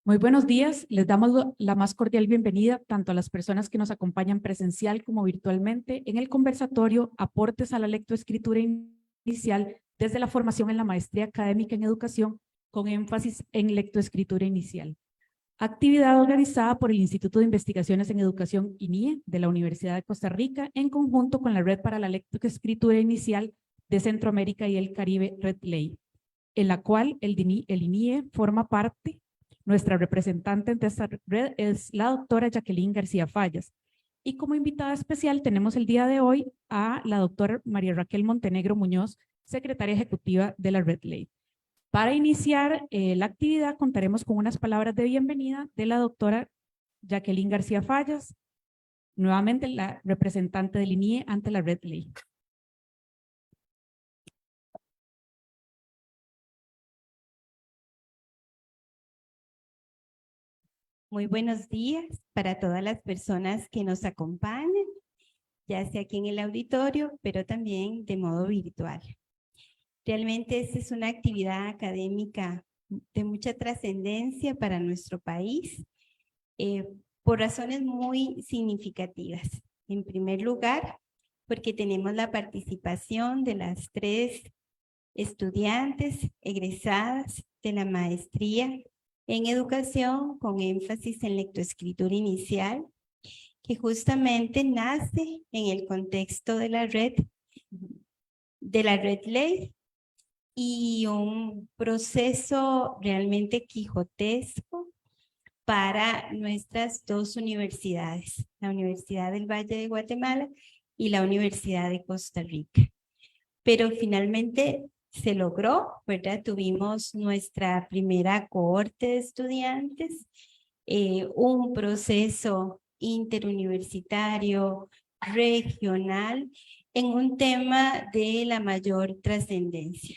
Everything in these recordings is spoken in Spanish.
Muy buenos días, les damos la más cordial bienvenida tanto a las personas que nos acompañan presencial como virtualmente en el conversatorio Aportes a la lectoescritura inicial desde la formación en la maestría académica en educación con énfasis en lectoescritura inicial. Actividad organizada por el Instituto de Investigaciones en Educación INIE de la Universidad de Costa Rica en conjunto con la Red para la Lectoescritura Inicial de Centroamérica y el Caribe, Red Ley, en la cual el INIE forma parte. Nuestra representante de esta red es la doctora Jacqueline García Fallas. Y como invitada especial tenemos el día de hoy a la doctora María Raquel Montenegro Muñoz, secretaria ejecutiva de la Red Ley. Para iniciar la actividad contaremos con unas palabras de bienvenida de la doctora Jacqueline García Fallas, nuevamente la representante del INIE ante la Red Ley. Muy buenos días para todas las personas que nos acompañan, ya sea aquí en el auditorio, pero también de modo virtual. Realmente esta es una actividad académica de mucha trascendencia para nuestro país, por razones muy significativas. En primer lugar, porque tenemos la participación de las 3 estudiantes egresadas de la maestría en educación con énfasis en lectoescritura inicial, que justamente nace en el contexto de la red Ley y un proceso realmente quijotesco para nuestras 2 universidades, la Universidad del Valle de Guatemala y la Universidad de Costa Rica. Pero finalmente se logró, ¿verdad? Tuvimos nuestra primera cohorte de estudiantes, un proceso interuniversitario, regional, en un tema de la mayor trascendencia.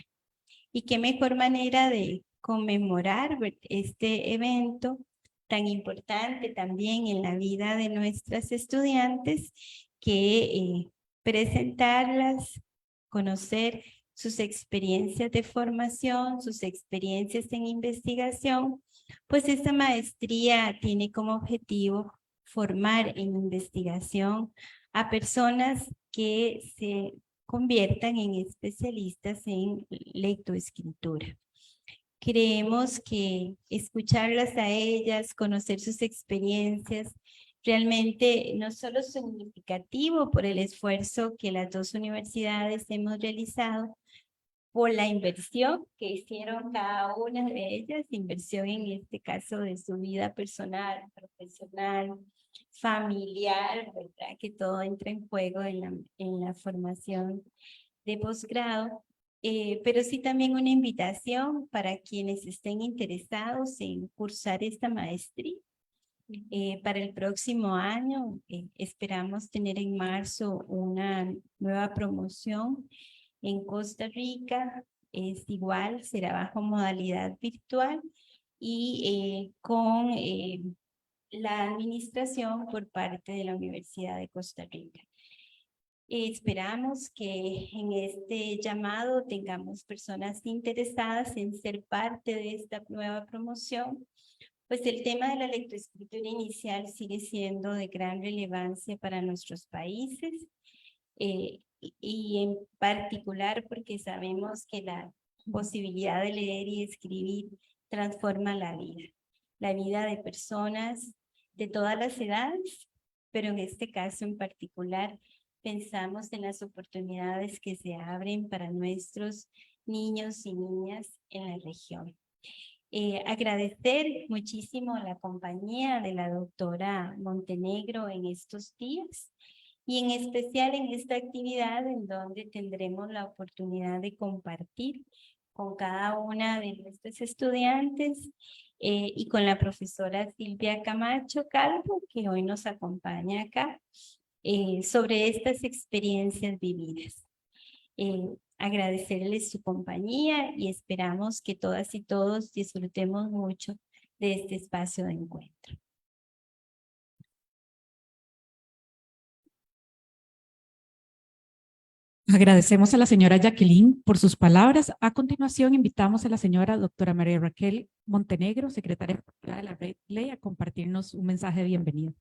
Y qué mejor manera de conmemorar este evento tan importante también en la vida de nuestras estudiantes que presentarlas, conocer sus experiencias de formación, sus experiencias en investigación, pues esta maestría tiene como objetivo formar en investigación a personas que se conviertan en especialistas en lectoescritura. Creemos que escucharlas a ellas, conocer sus experiencias, realmente no solo es significativo por el esfuerzo que las 2 universidades hemos realizado, por la inversión que hicieron cada una de ellas, inversión en este caso de su vida personal, profesional, familiar, ¿verdad? Que todo entra en juego en la formación de posgrado, pero sí también una invitación para quienes estén interesados en cursar esta maestría. Para el próximo año esperamos tener en marzo una nueva promoción en Costa Rica. Es igual, será bajo modalidad virtual y con la administración por parte de la Universidad de Costa Rica. Esperamos que en este llamado tengamos personas interesadas en ser parte de esta nueva promoción, pues el tema de la lectoescritura inicial sigue siendo de gran relevancia para nuestros países y en particular porque sabemos que la posibilidad de leer y escribir transforma la vida de personas de todas las edades, pero en este caso en particular pensamos en las oportunidades que se abren para nuestros niños y niñas en la región. Agradecer muchísimo la compañía de la doctora Montenegro en estos días y en especial en esta actividad en donde tendremos la oportunidad de compartir con cada una de nuestros estudiantes y con la profesora Silvia Camacho Calvo, que hoy nos acompaña acá, sobre estas experiencias vividas. Agradecerles su compañía y esperamos que todas y todos disfrutemos mucho de este espacio de encuentro. Agradecemos a la señora Jacqueline por sus palabras. A continuación, invitamos a la señora doctora María Raquel Montenegro, secretaria de la Red Ley, a compartirnos un mensaje de bienvenida.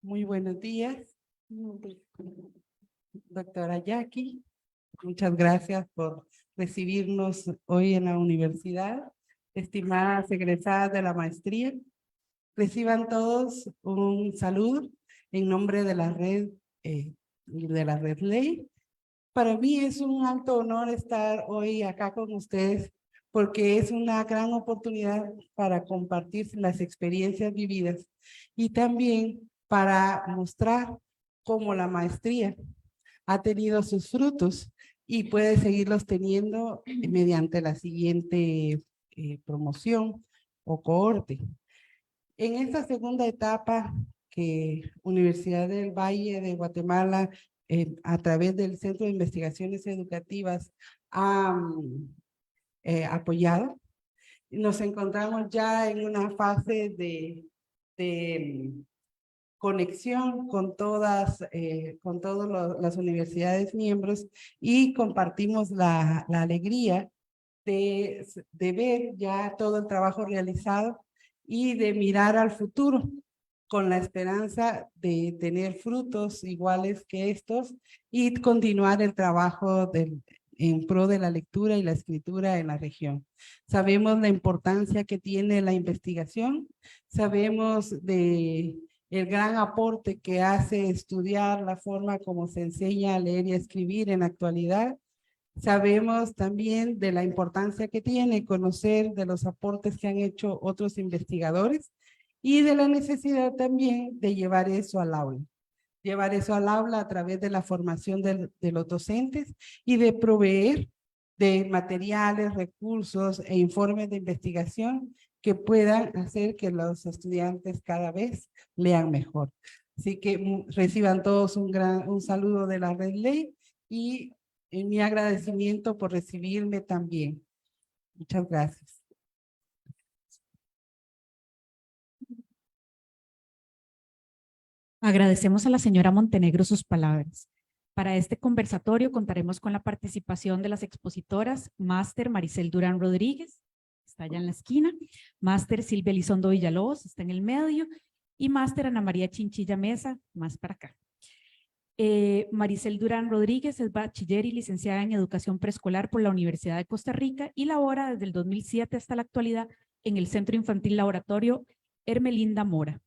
Muy buenos días, doctora Jackie. Muchas gracias por recibirnos hoy en la universidad. Estimadas egresadas de la maestría, reciban todos un saludo en nombre de la red Ley. Para mí es un alto honor estar hoy acá con ustedes porque es una gran oportunidad para compartir las experiencias vividas y también para mostrar cómo la maestría ha tenido sus frutos y puede seguirlos teniendo mediante la siguiente promoción o cohorte. En esta segunda etapa que Universidad del Valle de Guatemala, a través del Centro de Investigaciones Educativas, ha apoyado, nos encontramos ya en una fase de conexión con todas las universidades miembros y compartimos la alegría de ver ya todo el trabajo realizado y de mirar al futuro con la esperanza de tener frutos iguales que estos y continuar el trabajo en pro de la lectura y la escritura en la región. Sabemos la importancia que tiene la investigación, sabemos de el gran aporte que hace estudiar la forma como se enseña a leer y a escribir en la actualidad. Sabemos también de la importancia que tiene conocer de los aportes que han hecho otros investigadores y de la necesidad también de llevar eso al aula. Llevar eso al aula a través de la formación de los docentes y de proveer de materiales, recursos e informes de investigación que puedan hacer que los estudiantes cada vez lean mejor. Así que reciban todos un saludo de la Red Ley y mi agradecimiento por recibirme también. Muchas gracias. Agradecemos a la señora Montenegro sus palabras. Para este conversatorio contaremos con la participación de las expositoras Máster Maricel Durán Rodríguez, está allá en la esquina, Máster Silvia Elizondo Villalobos, está en el medio, y Máster Ana María Chinchilla Mesa, más para acá. Maricel Durán Rodríguez es bachiller y licenciada en Educación Preescolar por la Universidad de Costa Rica y labora desde el 2007 hasta la actualidad en el Centro Infantil Laboratorio Hermelinda Mora.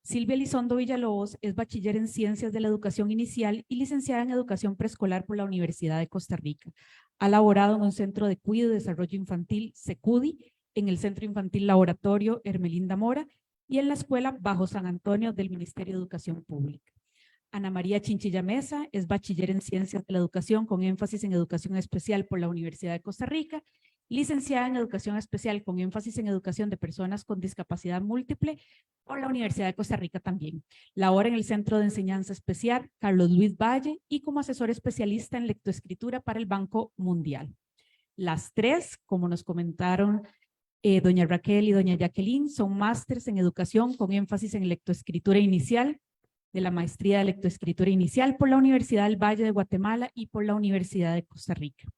Silvia Elizondo Villalobos es bachiller en Ciencias de la Educación Inicial y licenciada en Educación Preescolar por la Universidad de Costa Rica. Ha laborado en un Centro de Cuidado y Desarrollo Infantil, CECUDI, en el Centro Infantil Laboratorio Hermelinda Mora y en la Escuela Bajo San Antonio del Ministerio de Educación Pública. Ana María Chinchilla Mesa es bachiller en Ciencias de la Educación con énfasis en Educación Especial por la Universidad de Costa Rica, licenciada en Educación Especial con énfasis en Educación de Personas con Discapacidad Múltiple por la Universidad de Costa Rica también. Labora en el Centro de Enseñanza Especial Carlos Luis Valle y como asesor especialista en lectoescritura para el Banco Mundial. Las tres, como nos comentaron doña Raquel y doña Jacqueline, son másters en Educación con énfasis en lectoescritura inicial, de la maestría de lectoescritura inicial por la Universidad del Valle de Guatemala y por la Universidad de Costa Rica.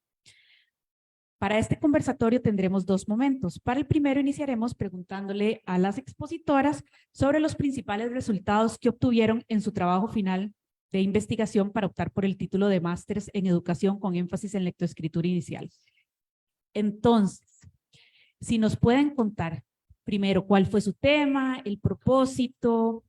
Para este conversatorio tendremos dos momentos. Para el primero iniciaremos preguntándole a las expositoras sobre los principales resultados que obtuvieron en su trabajo final de investigación para optar por el título de másteres en educación con énfasis en lectoescritura inicial. Entonces, si nos pueden contar primero cuál fue su tema, el propósito,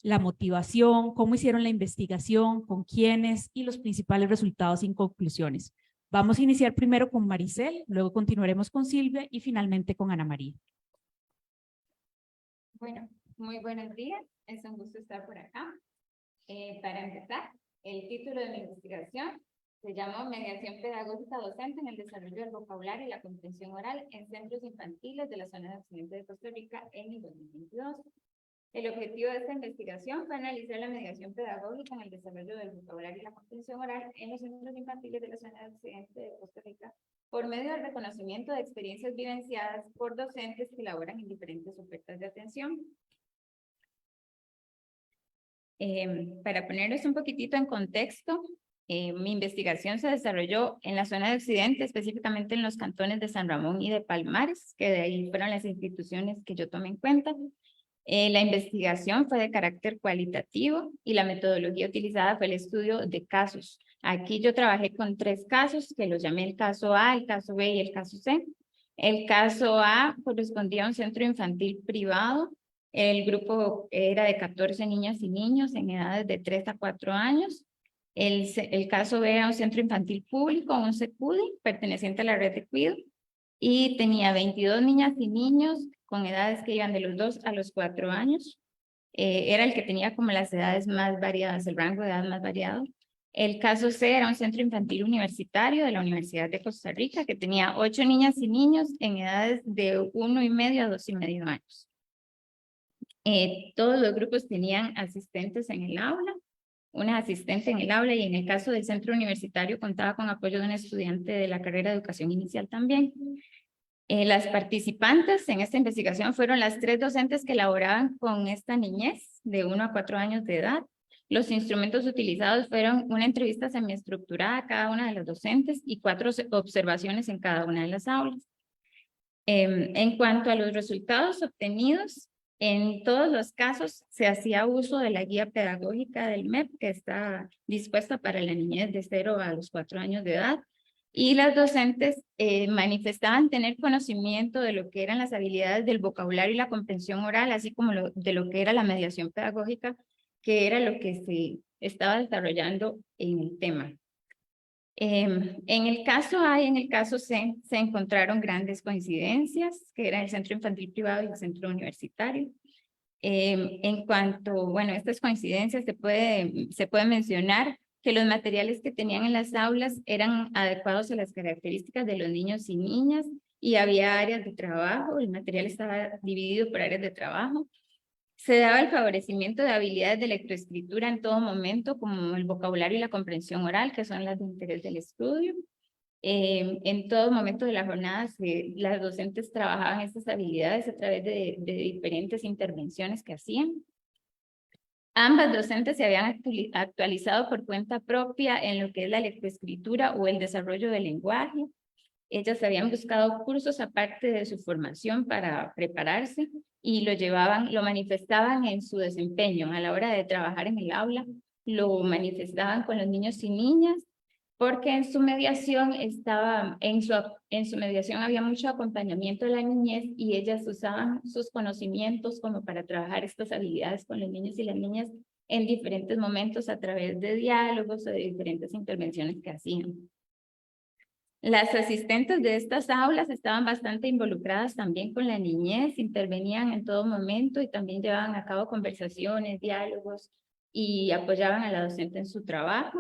la motivación, cómo hicieron la investigación, con quiénes y los principales resultados y conclusiones. Vamos a iniciar primero con Maricel, luego continuaremos con Silvia y finalmente con Ana María. Bueno, muy buenos días. Es un gusto estar por acá. Para empezar, el título de mi investigación se llama Mediación Pedagógica Docente en el Desarrollo del Vocabulario y la Comprensión Oral en Centros Infantiles de la Zona de Occidente de Costa Rica en el 2022. El objetivo de esta investigación fue analizar la mediación pedagógica en el desarrollo del vocabulario y la comprensión oral en los centros infantiles de la zona de occidente de Costa Rica por medio del reconocimiento de experiencias vivenciadas por docentes que laboran en diferentes ofertas de atención. Para ponerles un poquitito en contexto, mi investigación se desarrolló en la zona de Occidente, específicamente en los cantones de San Ramón y de Palmares, que de ahí fueron las instituciones que yo tomé en cuenta. La investigación fue de carácter cualitativo y la metodología utilizada fue el estudio de casos. Aquí yo trabajé con 3 casos, que los llamé el caso A, el caso B y el caso C. El caso A correspondía a un centro infantil privado. El grupo era de 14 niñas y niños en edades de 3 a 4 años. El caso B era un centro infantil público, un CECUDI, perteneciente a la red de cuidado, y tenía 22 niñas y niños con edades que iban de los 2 a los 4 años. Era el que tenía como las edades más variadas, el rango de edad más variado. El caso C era un centro infantil universitario de la Universidad de Costa Rica, que tenía 8 niñas y niños en edades de 1,5 a 2,5 años. Todos los grupos tenían asistentes en el aula, una asistente en el aula, y en el caso del centro universitario contaba con apoyo de un estudiante de la carrera de educación inicial también. Las participantes en esta investigación fueron las 3 docentes que laboraban con esta niñez de 1 a 4 años de edad. Los instrumentos utilizados fueron una entrevista semiestructurada a cada una de las docentes y 4 observaciones en cada una de las aulas. En cuanto a los resultados obtenidos, en todos los casos se hacía uso de la guía pedagógica del MEP, que está dispuesta para la niñez de 0 a los 4 años de edad, y las docentes manifestaban tener conocimiento de lo que eran las habilidades del vocabulario y la comprensión oral, así como de lo que era la mediación pedagógica, que era lo que se estaba desarrollando en el tema. En el caso A y en el caso C se encontraron grandes coincidencias, que era el centro infantil privado y el centro universitario. En cuanto, bueno, estas coincidencias se puede mencionar que los materiales que tenían en las aulas eran adecuados a las características de los niños y niñas, y había áreas de trabajo, el material estaba dividido por áreas de trabajo. Se daba el favorecimiento de habilidades de lectoescritura en todo momento, como el vocabulario y la comprensión oral, que son las de interés del estudio. En todo momento de la jornada, las docentes trabajaban estas habilidades a través de diferentes intervenciones que hacían. Ambas docentes se habían actualizado por cuenta propia en lo que es la lectoescritura o el desarrollo del lenguaje. Ellas habían buscado cursos aparte de su formación para prepararse y lo manifestaban en su desempeño a la hora de trabajar en el aula, lo manifestaban con los niños y niñas, porque en su mediación había mucho acompañamiento de la niñez, y ellas usaban sus conocimientos como para trabajar estas habilidades con los niños y las niñas en diferentes momentos a través de diálogos o de diferentes intervenciones que hacían. Las asistentes de estas aulas estaban bastante involucradas también con la niñez, intervenían en todo momento y también llevaban a cabo conversaciones, diálogos, y apoyaban a la docente en su trabajo.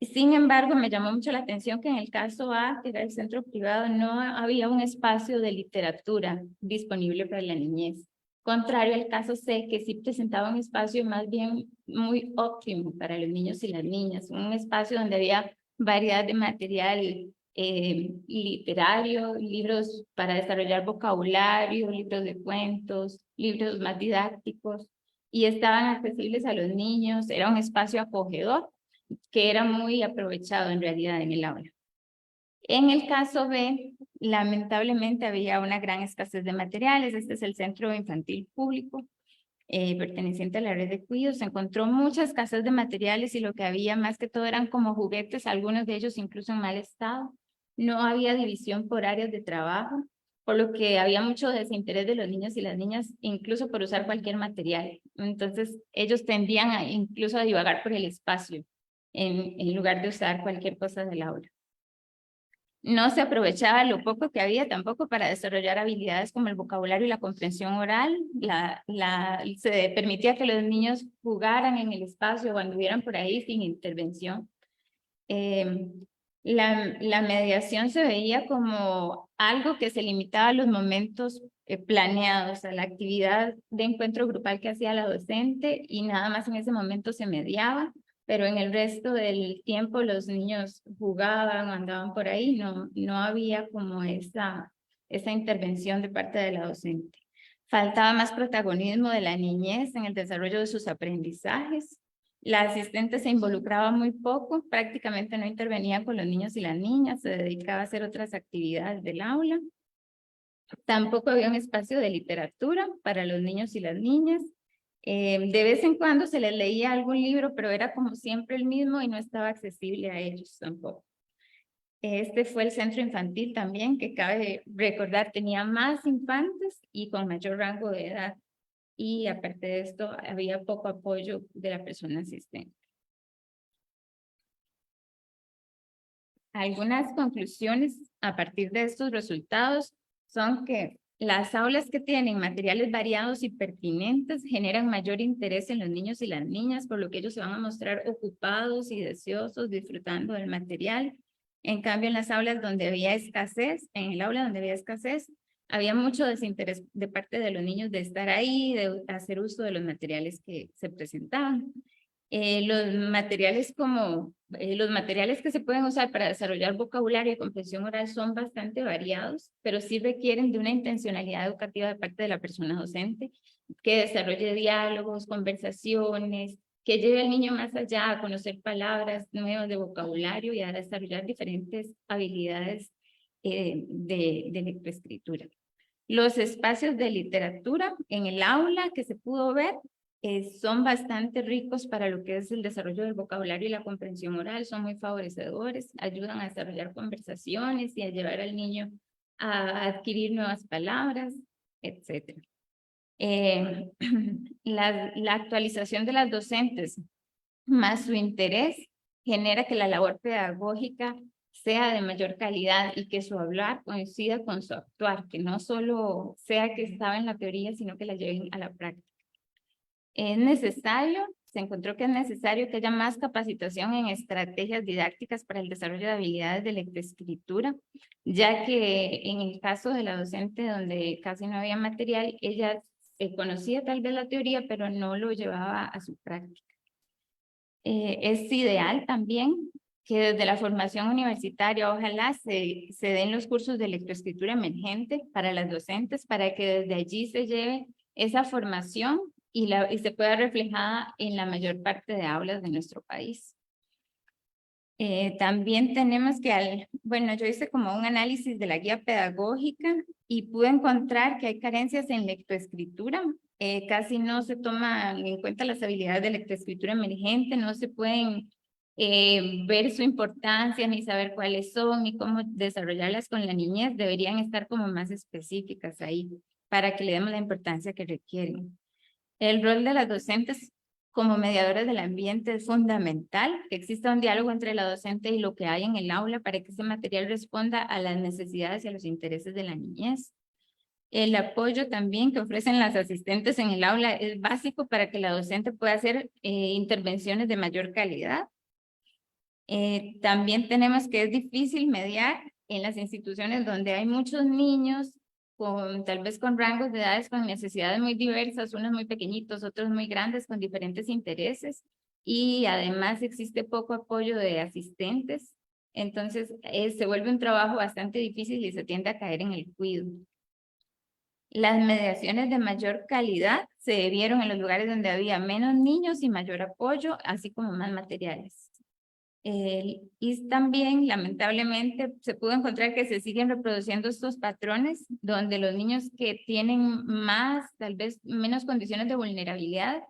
Sin embargo, me llamó mucho la atención que en el caso A, que era el centro privado, no había un espacio de literatura disponible para la niñez. Contrario al caso C, que sí presentaba un espacio más bien muy óptimo para los niños y las niñas, un espacio donde había variedad de material literario, libros para desarrollar vocabulario, libros de cuentos, libros más didácticos, y estaban accesibles a los niños. Era un espacio acogedor que era muy aprovechado en realidad en el aula. En el caso B, lamentablemente había una gran escasez de materiales. Este es el centro infantil público perteneciente a la red de cuidados. Se encontró mucha escasez de materiales, y lo que había más que todo eran como juguetes, algunos de ellos incluso en mal estado. No había división por áreas de trabajo, por lo que había mucho desinterés de los niños y las niñas, incluso por usar cualquier material. Entonces, ellos tendían incluso a divagar por el espacio, en lugar de usar cualquier cosa del aula. No se aprovechaba lo poco que había tampoco para desarrollar habilidades como el vocabulario y la comprensión oral. Se permitía que los niños jugaran en el espacio o anduvieran por ahí sin intervención. La mediación se veía como algo que se limitaba a los momentos planeados, a la actividad de encuentro grupal que hacía la docente, y nada más en ese momento se mediaba, pero en el resto del tiempo los niños jugaban, andaban por ahí, no había como esa intervención de parte de la docente. Faltaba más protagonismo de la niñez en el desarrollo de sus aprendizajes. La asistente se involucraba muy poco, prácticamente no intervenía con los niños y las niñas, se dedicaba a hacer otras actividades del aula. Tampoco había un espacio de literatura para los niños y las niñas. De vez en cuando se les leía algún libro, pero era como siempre el mismo y no estaba accesible a ellos tampoco. Este fue el centro infantil también, que cabe recordar, tenía más infantes y con mayor rango de edad. Y aparte de esto, había poco apoyo de la persona asistente. Algunas conclusiones a partir de estos resultados son que las aulas que tienen materiales variados y pertinentes generan mayor interés en los niños y las niñas, por lo que ellos se van a mostrar ocupados y deseosos disfrutando del material. En cambio, en las aulas donde había escasez, en el aula donde había escasez, había mucho desinterés de parte de los niños de estar ahí, de hacer uso de los materiales que se presentaban. Los materiales que se pueden usar para desarrollar vocabulario y comprensión oral son bastante variados, pero sí requieren de una intencionalidad educativa de parte de la persona docente, que desarrolle diálogos, conversaciones, que lleve al niño más allá a conocer palabras nuevas de vocabulario y a desarrollar diferentes habilidades de lectoescritura. Los espacios de literatura en el aula que se pudo ver son bastante ricos para lo que es el desarrollo del vocabulario y la comprensión oral, son muy favorecedores, ayudan a desarrollar conversaciones y a llevar al niño a adquirir nuevas palabras, etc. La actualización de las docentes más su interés genera que la labor pedagógica sea de mayor calidad y que su hablar coincida con su actuar, que no solo sea que estaba en la teoría, sino que la lleven a la práctica. Se encontró que es necesario que haya más capacitación en estrategias didácticas para el desarrollo de habilidades de lectoescritura, ya que en el caso de la docente donde casi no había material, ella conocía tal vez la teoría, pero no lo llevaba a su práctica. Es ideal también que desde la formación universitaria ojalá se den los cursos de lectoescritura emergente para las docentes, para que desde allí se lleve esa formación y se pueda reflejada en la mayor parte de aulas de nuestro país. También tenemos que, yo hice como un análisis de la guía pedagógica y pude encontrar que hay carencias en lectoescritura. Casi no se toman en cuenta las habilidades de lectoescritura emergente, no se pueden ver su importancia ni saber cuáles son ni cómo desarrollarlas con la niñez. Deberían estar como más específicas ahí para que le demos la importancia que requieren. El rol de las docentes como mediadoras del ambiente es fundamental, que exista un diálogo entre la docente y lo que hay en el aula para que ese material responda a las necesidades y a los intereses de la niñez. El apoyo también que ofrecen las asistentes en el aula es básico para que la docente pueda hacer intervenciones de mayor calidad. También tenemos que es difícil mediar en las instituciones donde hay muchos niños tal vez con rangos de edades con necesidades muy diversas, unos muy pequeñitos, otros muy grandes con diferentes intereses y además existe poco apoyo de asistentes. Entonces se vuelve un trabajo bastante difícil y se tiende a caer en el cuidado. Las mediaciones de mayor calidad se dieron en los lugares donde había menos niños y mayor apoyo, así como más materiales. Y también, lamentablemente, se pudo encontrar que se siguen reproduciendo estos patrones donde los niños que tienen tal vez menos condiciones de vulnerabilidad,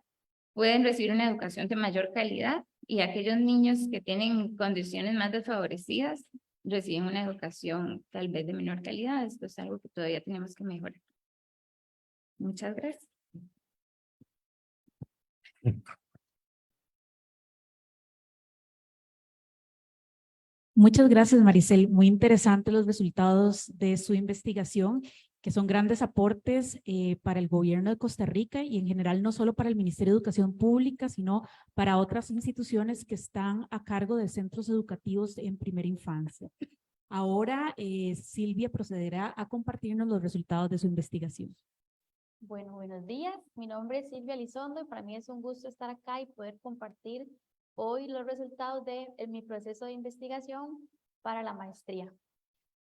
pueden recibir una educación de mayor calidad y aquellos niños que tienen condiciones más desfavorecidas reciben una educación tal vez de menor calidad. Esto es algo que todavía tenemos que mejorar. Muchas gracias. Muchas gracias, Maricel. Muy interesantes los resultados de su investigación, que son grandes aportes para el gobierno de Costa Rica y en general no solo para el Ministerio de Educación Pública, sino para otras instituciones que están a cargo de centros educativos en primera infancia. Ahora Silvia procederá a compartirnos los resultados de su investigación. Bueno, buenos días. Mi nombre es Silvia Elizondo y para mí es un gusto estar acá y poder compartir hoy los resultados de mi proceso de investigación para la maestría.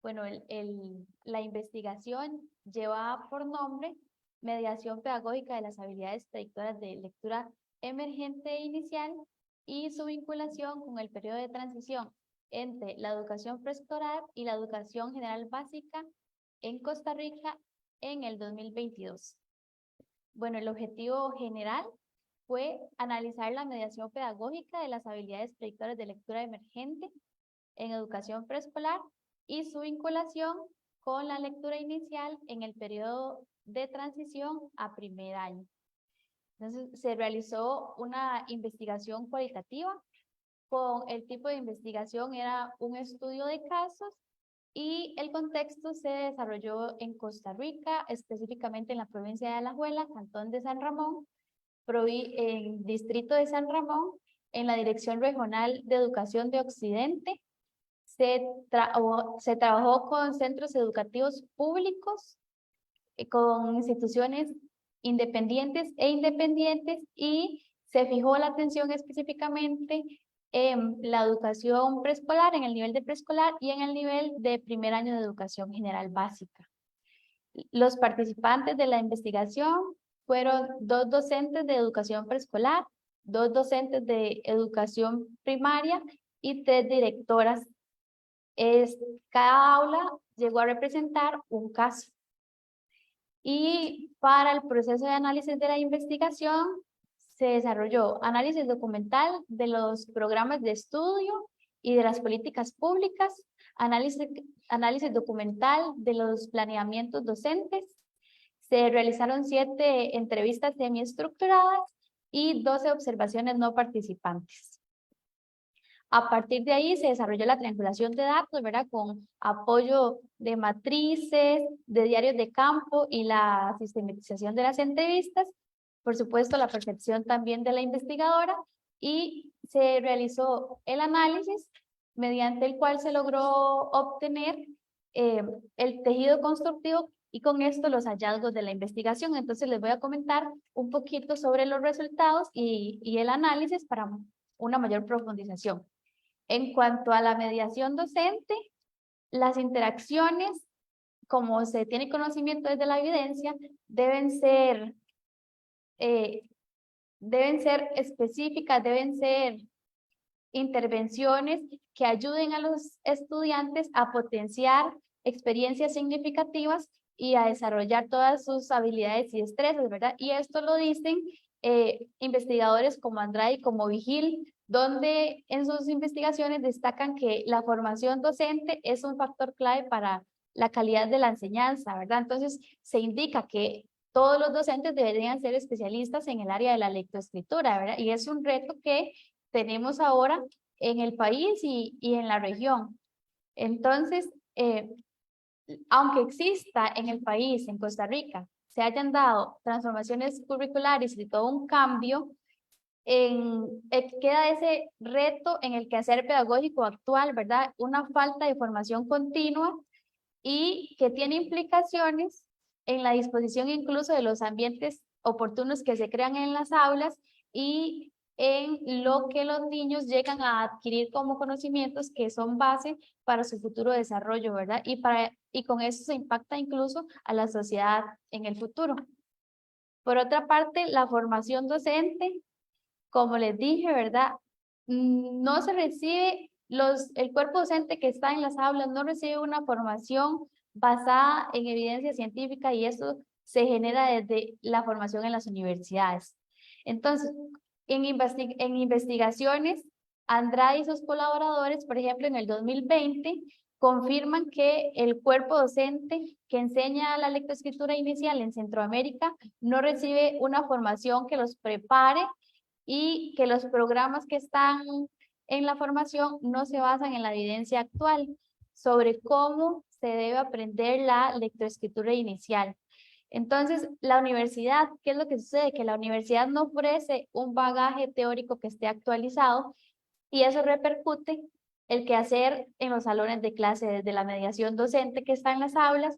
Bueno, la investigación lleva por nombre Mediación Pedagógica de las Habilidades Predictoras de Lectura Emergente e Inicial y su vinculación con el periodo de transición entre la educación preescolar y la educación general básica en Costa Rica en el 2022. Bueno, el objetivo general fue analizar la mediación pedagógica de las habilidades predictoras de lectura emergente en educación preescolar y su vinculación con la lectura inicial en el periodo de transición a primer año. Entonces, se realizó una investigación cualitativa. Con el tipo de investigación era un estudio de casos y el contexto se desarrolló en Costa Rica, específicamente en la provincia de Alajuela, Cantón de San Ramón, en Distrito de San Ramón, en la Dirección Regional de Educación de Occidente. Se trabajó con centros educativos públicos, con instituciones independientes e independientes y se fijó la atención específicamente en la educación preescolar, en el nivel de preescolar y en el nivel de primer año de educación general básica. Los participantes de la investigación fueron 2 docentes de educación preescolar, 2 docentes de educación primaria y 3 directoras. Cada aula llegó a representar un caso. Y para el proceso de análisis de la investigación se desarrolló análisis documental de los programas de estudio y de las políticas públicas, análisis documental de los planeamientos docentes, se realizaron 7 entrevistas semiestructuradas y 12 observaciones no participantes. A partir de ahí se desarrolló la triangulación de datos, ¿verdad? Con apoyo de matrices, de diarios de campo y la sistematización de las entrevistas. Por supuesto, la percepción también de la investigadora y se realizó el análisis mediante el cual se logró obtener el tejido constructivo y con esto los hallazgos de la investigación. Entonces les voy a comentar un poquito sobre los resultados y el análisis para una mayor profundización. En cuanto a la mediación docente, las interacciones, como se tiene conocimiento desde la evidencia, deben ser específicas, deben ser intervenciones que ayuden a los estudiantes a potenciar experiencias significativas y a desarrollar todas sus habilidades y destrezas, ¿verdad? Y esto lo dicen investigadores como Andrade y como Vigil, donde en sus investigaciones destacan que la formación docente es un factor clave para la calidad de la enseñanza, ¿verdad? Entonces, se indica que todos los docentes deberían ser especialistas en el área de la lectoescritura, ¿verdad? Y es un reto que tenemos ahora en el país y en la región. Entonces, aunque exista en el país, en Costa Rica, se hayan dado transformaciones curriculares y todo un cambio, queda ese reto en el quehacer pedagógico actual, ¿verdad? Una falta de formación continua y que tiene implicaciones en la disposición incluso de los ambientes oportunos que se crean en las aulas y en lo que los niños llegan a adquirir como conocimientos que son base para su futuro desarrollo, ¿verdad? Y con eso se impacta incluso a la sociedad en el futuro. Por otra parte, la formación docente, como les dije, ¿verdad? No se recibe, el cuerpo docente que está en las aulas no recibe una formación basada en evidencia científica y eso se genera desde la formación en las universidades. Entonces, en investigaciones, Andrade y sus colaboradores, por ejemplo, en el 2020, confirman que el cuerpo docente que enseña la lectoescritura inicial en Centroamérica no recibe una formación que los prepare y que los programas que están en la formación no se basan en la evidencia actual sobre cómo se debe aprender la lectoescritura inicial. Entonces, la universidad, ¿qué es lo que sucede? Que la universidad no ofrece un bagaje teórico que esté actualizado y eso repercute el quehacer en los salones de clase, desde la mediación docente que está en las aulas,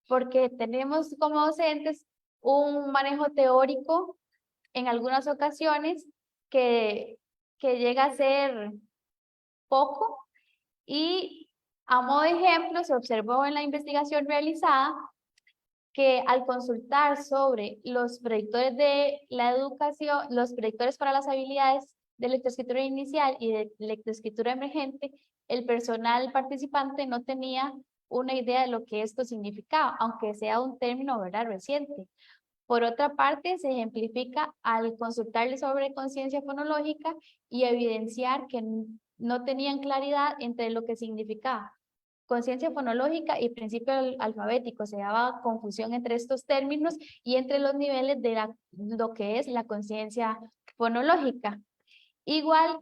porque tenemos como docentes un manejo teórico en algunas ocasiones que que llega a ser poco, y a modo de ejemplo se observó en la investigación realizada que al consultar sobre los predictores de la educación, los predictores para las habilidades de lectoescritura inicial y de lectoescritura emergente, el personal participante no tenía una idea de lo que esto significaba, aunque sea un término, ¿verdad?, reciente. Por otra parte, se ejemplifica al consultarle sobre conciencia fonológica y evidenciar que no tenían claridad entre lo que significaba conciencia fonológica y principio alfabético. Se daba confusión entre estos términos y entre los niveles de lo que es la conciencia fonológica. Igual,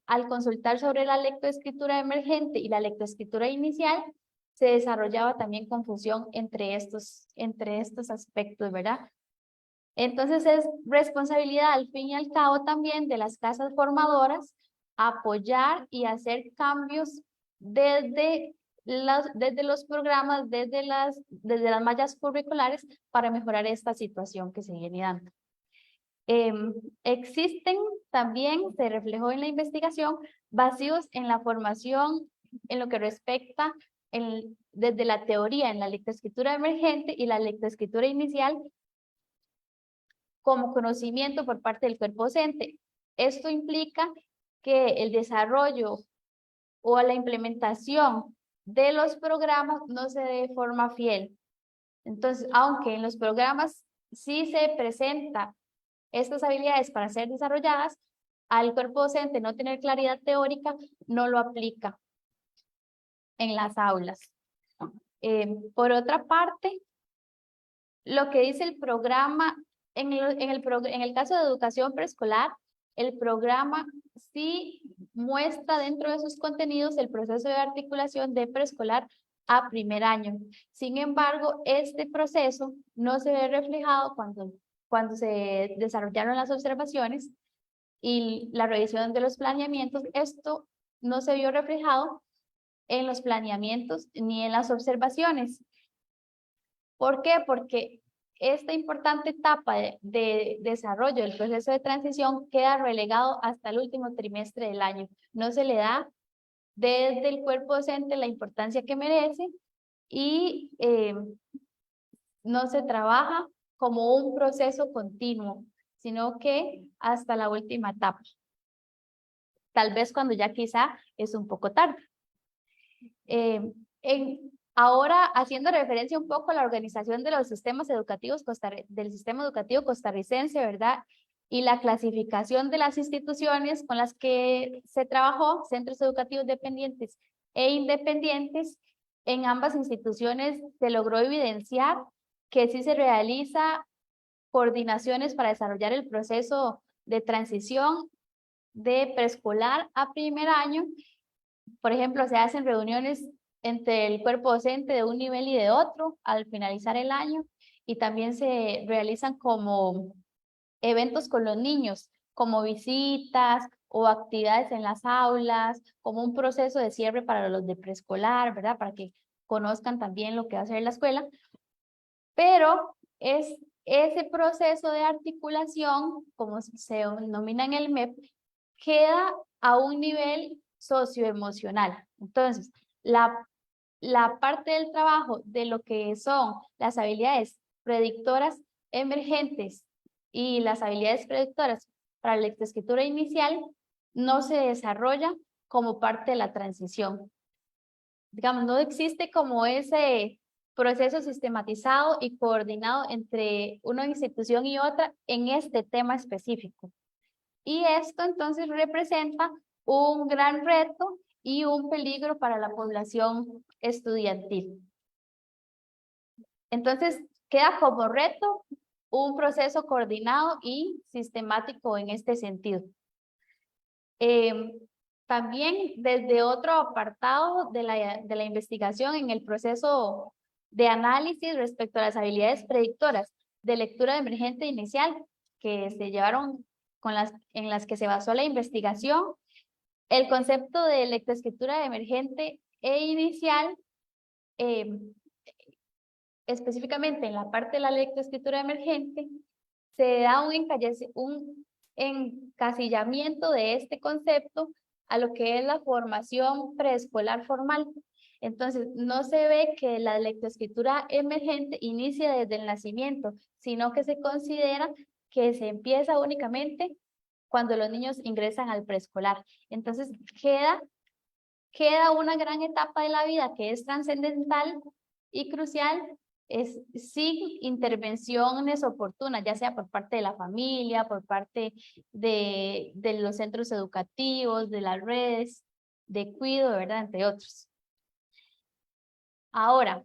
al consultar sobre la lectoescritura emergente y la lectoescritura inicial, se desarrollaba también confusión entre estos aspectos, ¿verdad? Entonces es responsabilidad al fin y al cabo también de las casas formadoras apoyar y hacer cambios desde los programas, desde las mallas curriculares para mejorar esta situación que se viene dando. Existen también, se reflejó en la investigación, vacíos en la formación en lo que respecta desde la teoría en la lectoescritura emergente y la lectoescritura inicial como conocimiento por parte del cuerpo docente. Esto implica que el desarrollo o la implementación de los programas no se dé de forma fiel. Entonces, aunque en los programas sí se presenta estas habilidades para ser desarrolladas, al cuerpo docente no tener claridad teórica, no lo aplica en las aulas. Por otra parte, lo que dice el programa, en el caso de educación preescolar, el programa sí muestra dentro de sus contenidos el proceso de articulación de preescolar a primer año. Sin embargo, este proceso no se ve reflejado cuando se desarrollaron las observaciones y la revisión de los planeamientos. Esto no se vio reflejado en los planeamientos ni en las observaciones. ¿Por qué? Porque esta importante etapa de desarrollo del proceso de transición queda relegado hasta el último trimestre del año. No se le da desde el cuerpo docente la importancia que merece y no se trabaja como un proceso continuo, sino que hasta la última etapa. Tal vez cuando ya quizá es un poco tarde. Ahora, haciendo referencia un poco a la organización de los sistemas educativos del sistema educativo costarricense, ¿verdad? Y la clasificación de las instituciones con las que se trabajó, centros educativos dependientes e independientes, en ambas instituciones se logró evidenciar que sí se realiza coordinaciones para desarrollar el proceso de transición de preescolar a primer año. Por ejemplo, se hacen reuniones entre el cuerpo docente de un nivel y de otro al finalizar el año, y también se realizan como eventos con los niños, como visitas o actividades en las aulas, como un proceso de cierre para los de preescolar, ¿verdad? Para que conozcan también lo que va a hacer la escuela. Pero es ese proceso de articulación, como se denomina en el MEP, queda a un nivel socioemocional. Entonces, la parte del trabajo de lo que son las habilidades predictoras emergentes y las habilidades predictoras para la lectoescritura inicial no se desarrolla como parte de la transición. Digamos, no existe como ese proceso sistematizado y coordinado entre una institución y otra en este tema específico. Y esto entonces representa un gran reto y un peligro para la población estudiantil. Entonces, queda como reto un proceso coordinado y sistemático en este sentido. También desde otro apartado de la investigación en el proceso de análisis respecto a las habilidades predictoras de lectura emergente inicial que se llevaron en las que se basó la investigación, el concepto de lectoescritura emergente e inicial, específicamente en la parte de la lectoescritura emergente, se da un encasillamiento de este concepto a lo que es la formación preescolar formal. Entonces, no se ve que la lectoescritura emergente inicie desde el nacimiento, sino que se considera que se empieza únicamente cuando los niños ingresan al preescolar. Entonces, queda una gran etapa de la vida que es trascendental y crucial, es sin intervenciones oportunas, ya sea por parte de la familia, por parte de los centros educativos, de las redes de cuidado, ¿verdad? Entre otros. Ahora,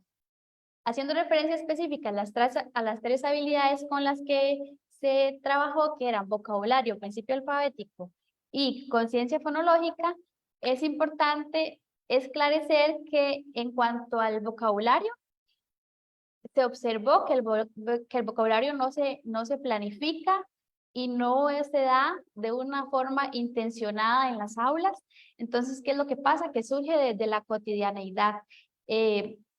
haciendo referencia específica a las tres habilidades con las que se trabajó, que eran vocabulario, principio alfabético y conciencia fonológica, es importante esclarecer que en cuanto al vocabulario, se observó que el vocabulario no se planifica y no se da de una forma intencionada en las aulas. Entonces, ¿qué es lo que pasa? Que surge desde la cotidianeidad.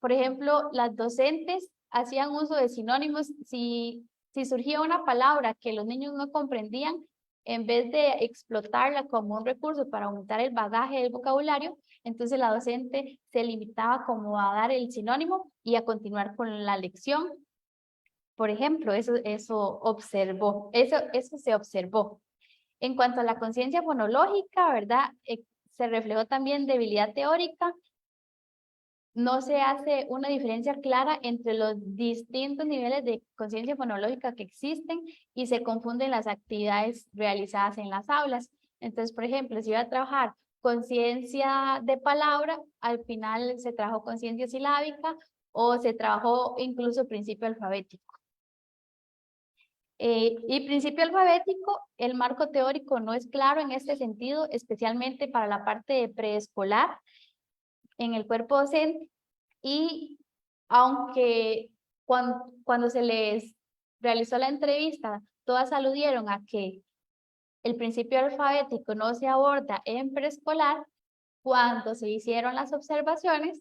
Por ejemplo, las docentes hacían uso de sinónimos. Si surgía una palabra que los niños no comprendían, en vez de explotarla como un recurso para aumentar el bagaje del vocabulario, entonces la docente se limitaba como a dar el sinónimo y a continuar con la lección. Por ejemplo, eso se observó. En cuanto a la conciencia fonológica, ¿verdad? Se reflejó también debilidad teórica. No se hace una diferencia clara entre los distintos niveles de conciencia fonológica que existen y se confunden las actividades realizadas en las aulas. Entonces, por ejemplo, si iba a trabajar conciencia de palabra, al final se trabajó conciencia silábica o se trabajó incluso principio alfabético. Y principio alfabético, el marco teórico no es claro en este sentido, especialmente para la parte de preescolar en el cuerpo docente, y aunque cuando se les realizó la entrevista, todas aludieron a que el principio alfabético no se aborda en preescolar, cuando se hicieron las observaciones,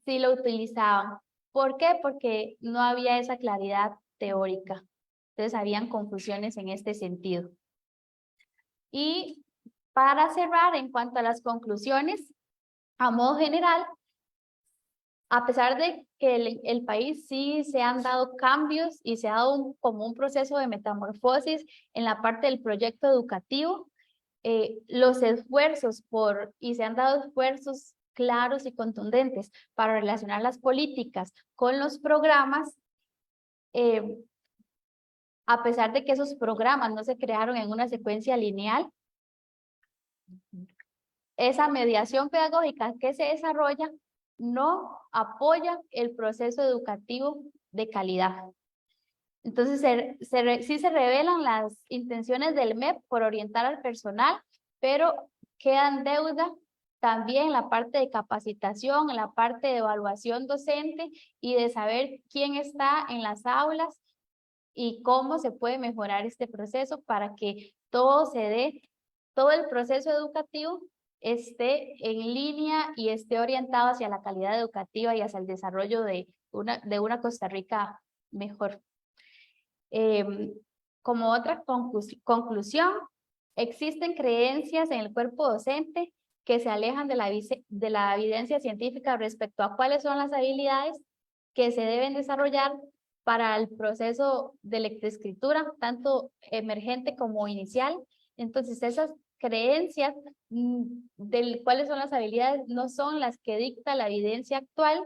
sí lo utilizaban. ¿Por qué? Porque no había esa claridad teórica. Entonces, habían confusiones en este sentido. Y para cerrar, en cuanto a las conclusiones, a modo general, a pesar de que el país sí se han dado cambios y se ha dado como un proceso de metamorfosis en la parte del proyecto educativo, los esfuerzos y se han dado esfuerzos claros y contundentes para relacionar las políticas con los programas, a pesar de que esos programas no se crearon en una secuencia lineal, esa mediación pedagógica que se desarrolla no apoya el proceso educativo de calidad. Entonces, sí se revelan las intenciones del MEP por orientar al personal, pero quedan deuda también en la parte de capacitación, en la parte de evaluación docente y de saber quién está en las aulas y cómo se puede mejorar este proceso para que todo el proceso educativo esté en línea y esté orientado hacia la calidad educativa y hacia el desarrollo de una Costa Rica mejor. Como otra conclusión, existen creencias en el cuerpo docente que se alejan de la evidencia científica respecto a cuáles son las habilidades que se deben desarrollar para el proceso de lectoescritura, tanto emergente como inicial. Entonces, esas creencias de cuáles son las habilidades no son las que dicta la evidencia actual,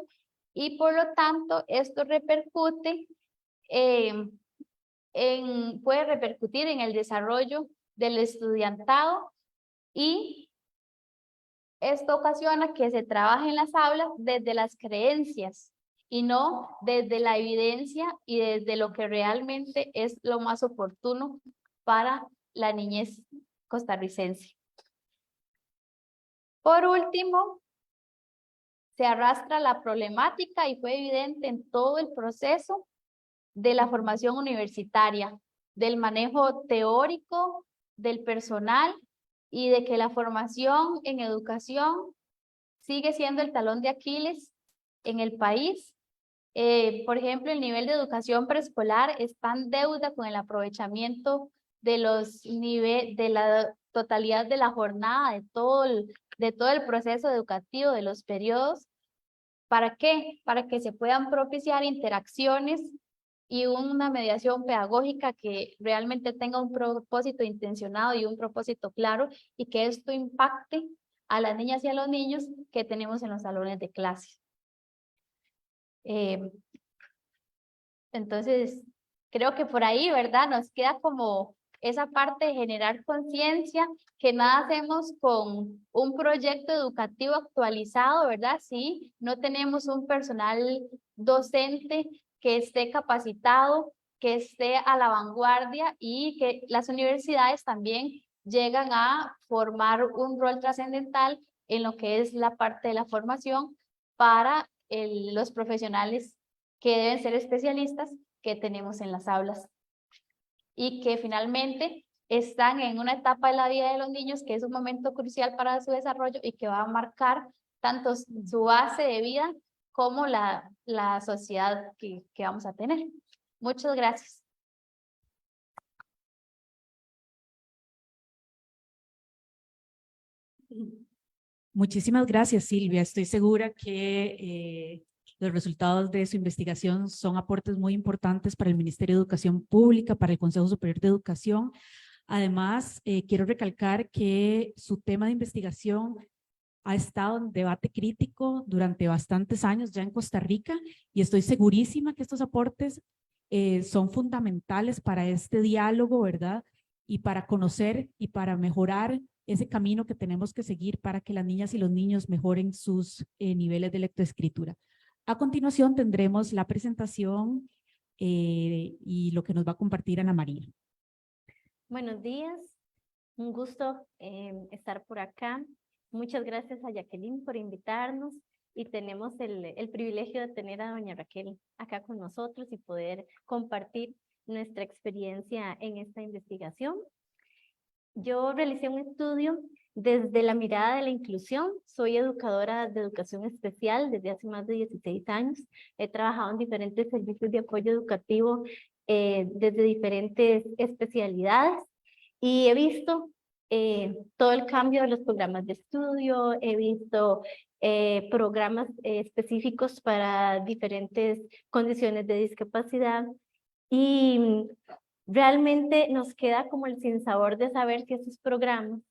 y por lo tanto esto puede repercutir en el desarrollo del estudiantado, y esto ocasiona que se trabaje en las aulas desde las creencias y no desde la evidencia y desde lo que realmente es lo más oportuno para la niñez costarricense. Por último, se arrastra la problemática, y fue evidente en todo el proceso de la formación universitaria, del manejo teórico del personal y de que la formación en educación sigue siendo el talón de Aquiles en el país. Por ejemplo, el nivel de educación preescolar está en deuda con el aprovechamiento de de la totalidad de la jornada, de todo el proceso educativo, de los periodos. ¿Para qué? Para que se puedan propiciar interacciones y una mediación pedagógica que realmente tenga un propósito intencionado y un propósito claro, y que esto impacte a las niñas y a los niños que tenemos en los salones de clase. Entonces, creo que por ahí, ¿verdad? Nos queda como esa parte de generar conciencia, que nada hacemos con un proyecto educativo actualizado, ¿verdad? Sí, no tenemos un personal docente que esté capacitado, que esté a la vanguardia, y que las universidades también llegan a formar un rol trascendental en lo que es la parte de la formación para los profesionales que deben ser especialistas que tenemos en las aulas, y que finalmente están en una etapa de la vida de los niños que es un momento crucial para su desarrollo y que va a marcar tanto su base de vida como la sociedad que vamos a tener. Muchas gracias. Muchísimas gracias, Silvia. Estoy segura que los resultados de su investigación son aportes muy importantes para el Ministerio de Educación Pública, para el Consejo Superior de Educación. Además, quiero recalcar que su tema de investigación ha estado en debate crítico durante bastantes años ya en Costa Rica, y estoy segurísima que estos aportes son fundamentales para este diálogo, ¿verdad? Y para conocer y para mejorar ese camino que tenemos que seguir para que las niñas y los niños mejoren sus niveles de lectoescritura. A continuación tendremos la presentación y lo que nos va a compartir Ana María. Buenos días, un gusto estar por acá. Muchas gracias a Jacqueline por invitarnos, y tenemos el privilegio de tener a doña Raquel acá con nosotros y poder compartir nuestra experiencia en esta investigación. Yo realicé un estudio desde la mirada de la inclusión. Soy educadora de educación especial desde hace más de 16 años. He trabajado en diferentes servicios de apoyo educativo desde diferentes especialidades, y he visto todo el cambio de los programas de estudio, he visto programas específicos para diferentes condiciones de discapacidad, y realmente nos queda como el sinsabor de saber si esos programas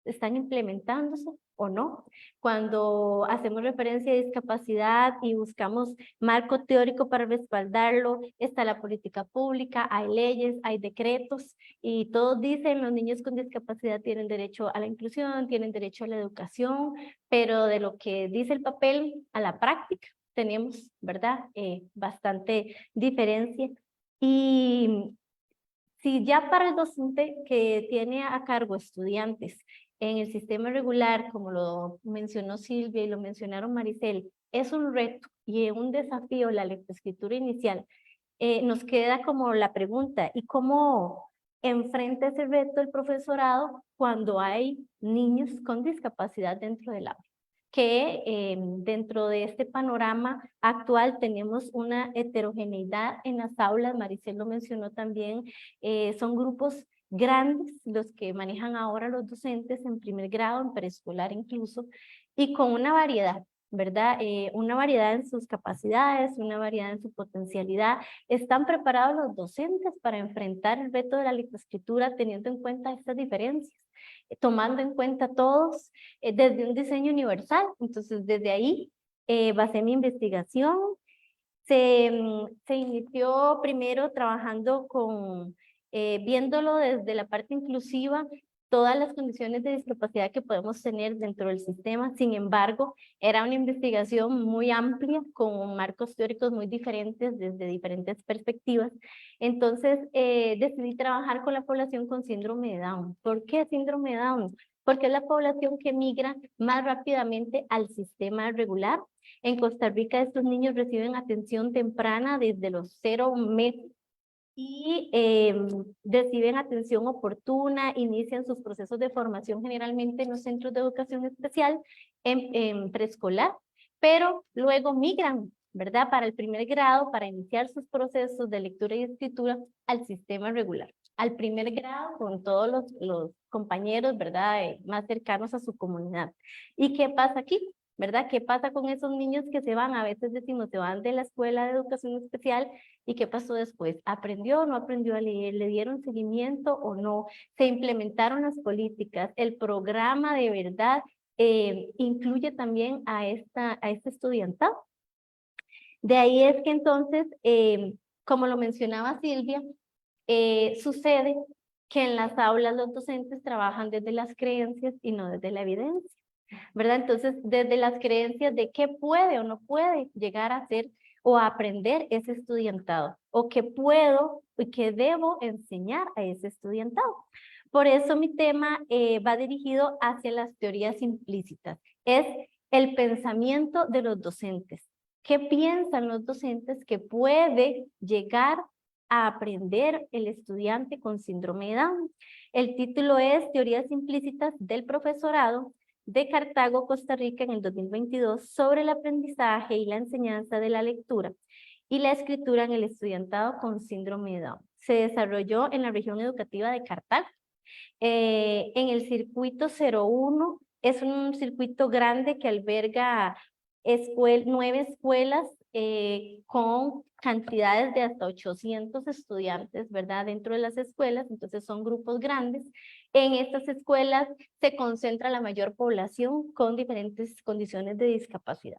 están implementándose o no. Cuando hacemos referencia a discapacidad y buscamos marco teórico para respaldarlo, está la política pública, hay leyes, hay decretos, y todos dicen los niños con discapacidad tienen derecho a la inclusión, tienen derecho a la educación, pero de lo que dice el papel a la práctica tenemos, ¿verdad? Bastante diferencia. Y si ya para el docente que tiene a cargo estudiantes en el sistema regular, como lo mencionó Silvia y lo mencionaron Maricel, es un reto y un desafío la lectoescritura inicial, nos queda como la pregunta: ¿y cómo enfrenta ese reto el profesorado cuando hay niños con discapacidad dentro del aula? Que dentro de este panorama actual tenemos una heterogeneidad en las aulas. Maricel lo mencionó también, son grupos grandes los que manejan ahora los docentes en primer grado, en preescolar incluso, y con una variedad, ¿verdad? Una variedad en sus capacidades, una variedad en su potencialidad. ¿Están preparados los docentes para enfrentar el reto de la lectoescritura teniendo en cuenta estas diferencias? Tomando en cuenta todos desde un diseño universal. Entonces, desde ahí basé mi investigación. Se inició primero trabajando viéndolo desde la parte inclusiva, todas las condiciones de discapacidad que podemos tener dentro del sistema. Sin embargo, era una investigación muy amplia, con marcos teóricos muy diferentes, desde diferentes perspectivas. Entonces, decidí trabajar con la población con síndrome de Down. ¿Por qué síndrome de Down? Porque es la población que migra más rápidamente al sistema regular. En Costa Rica, estos niños reciben atención temprana desde los 0 meses, y reciben atención oportuna, inician sus procesos de formación generalmente en los centros de educación especial, en preescolar, pero luego migran, ¿verdad? Para el primer grado, para iniciar sus procesos de lectura y escritura al sistema regular. al primer grado con todos los compañeros, ¿verdad? Más cercanos a su comunidad. ¿Y qué pasa aquí? ¿Verdad? ¿Qué pasa con esos niños que se van? A veces decimos, se van de la escuela de educación especial, ¿y qué pasó después? ¿Aprendió o no aprendió a leer? ¿Le dieron seguimiento o no? ¿Se implementaron las políticas? ¿El programa de verdad incluye también a este estudiantado? De ahí es que entonces, como lo mencionaba Silvia, sucede que en las aulas los docentes trabajan desde las creencias y no desde la evidencia, ¿verdad? Entonces, desde las creencias de qué puede o no puede llegar a ser o a aprender ese estudiantado, o qué puedo y qué debo enseñar a ese estudiantado. Por eso mi tema va dirigido hacia las teorías implícitas. Es el pensamiento de los docentes. ¿Qué piensan los docentes que puede llegar a aprender el estudiante con síndrome de Down? El título es Teorías implícitas del profesorado de Cartago, Costa Rica, en el 2022, sobre el aprendizaje y la enseñanza de la lectura y la escritura en el estudiantado con síndrome de Down. Se desarrolló en la región educativa de Cartago, en el circuito 01. Es un circuito grande que alberga 9 escuelas con cantidades de hasta 800 estudiantes, ¿verdad? Dentro de las escuelas, entonces son grupos grandes. En estas escuelas se concentra la mayor población con diferentes condiciones de discapacidad.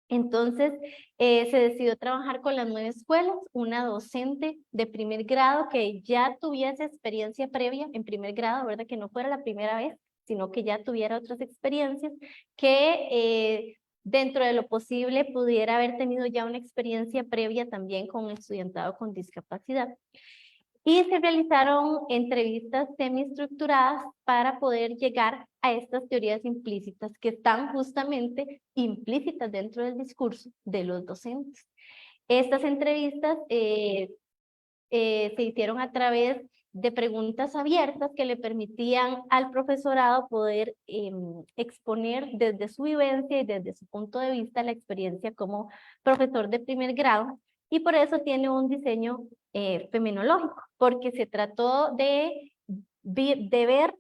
Entonces, se decidió trabajar con las 9 escuelas, una docente de primer grado que ya tuviese experiencia previa en primer grado, ¿verdad? Que no fuera la primera vez, sino que ya tuviera otras experiencias, que dentro de lo posible pudiera haber tenido ya una experiencia previa también con estudiantado con discapacidad. Y se realizaron entrevistas semiestructuradas para poder llegar a estas teorías implícitas que están justamente implícitas dentro del discurso de los docentes. Estas entrevistas se hicieron a través de preguntas abiertas que le permitían al profesorado poder exponer desde su vivencia y desde su punto de vista la experiencia como profesor de primer grado, y por eso tiene un diseño feminológico, porque se trató de ver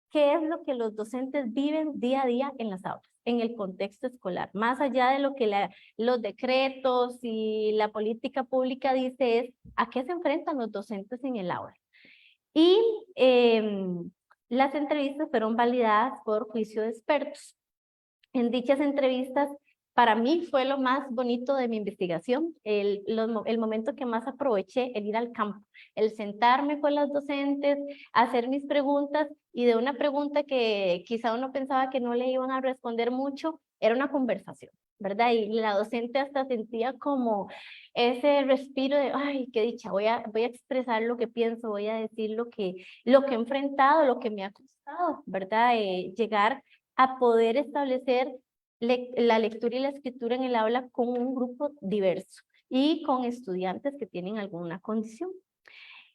qué es lo que los docentes viven día a día en las aulas, en el contexto escolar. Más allá de lo que los decretos y la política pública dice, es a qué se enfrentan los docentes en el aula. Y las entrevistas fueron validadas por juicio de expertos. En dichas entrevistas, para mí fue lo más bonito de mi investigación, el momento que más aproveché, el ir al campo, el sentarme con las docentes, hacer mis preguntas, y de una pregunta que quizá uno pensaba que no le iban a responder mucho, era una conversación, ¿verdad? Y la docente hasta sentía como ese respiro de, ay, qué dicha, voy a expresar lo que pienso, voy a decir lo que he enfrentado, lo que me ha costado, ¿verdad? Llegar a poder establecer la lectura y la escritura en el aula con un grupo diverso y con estudiantes que tienen alguna condición.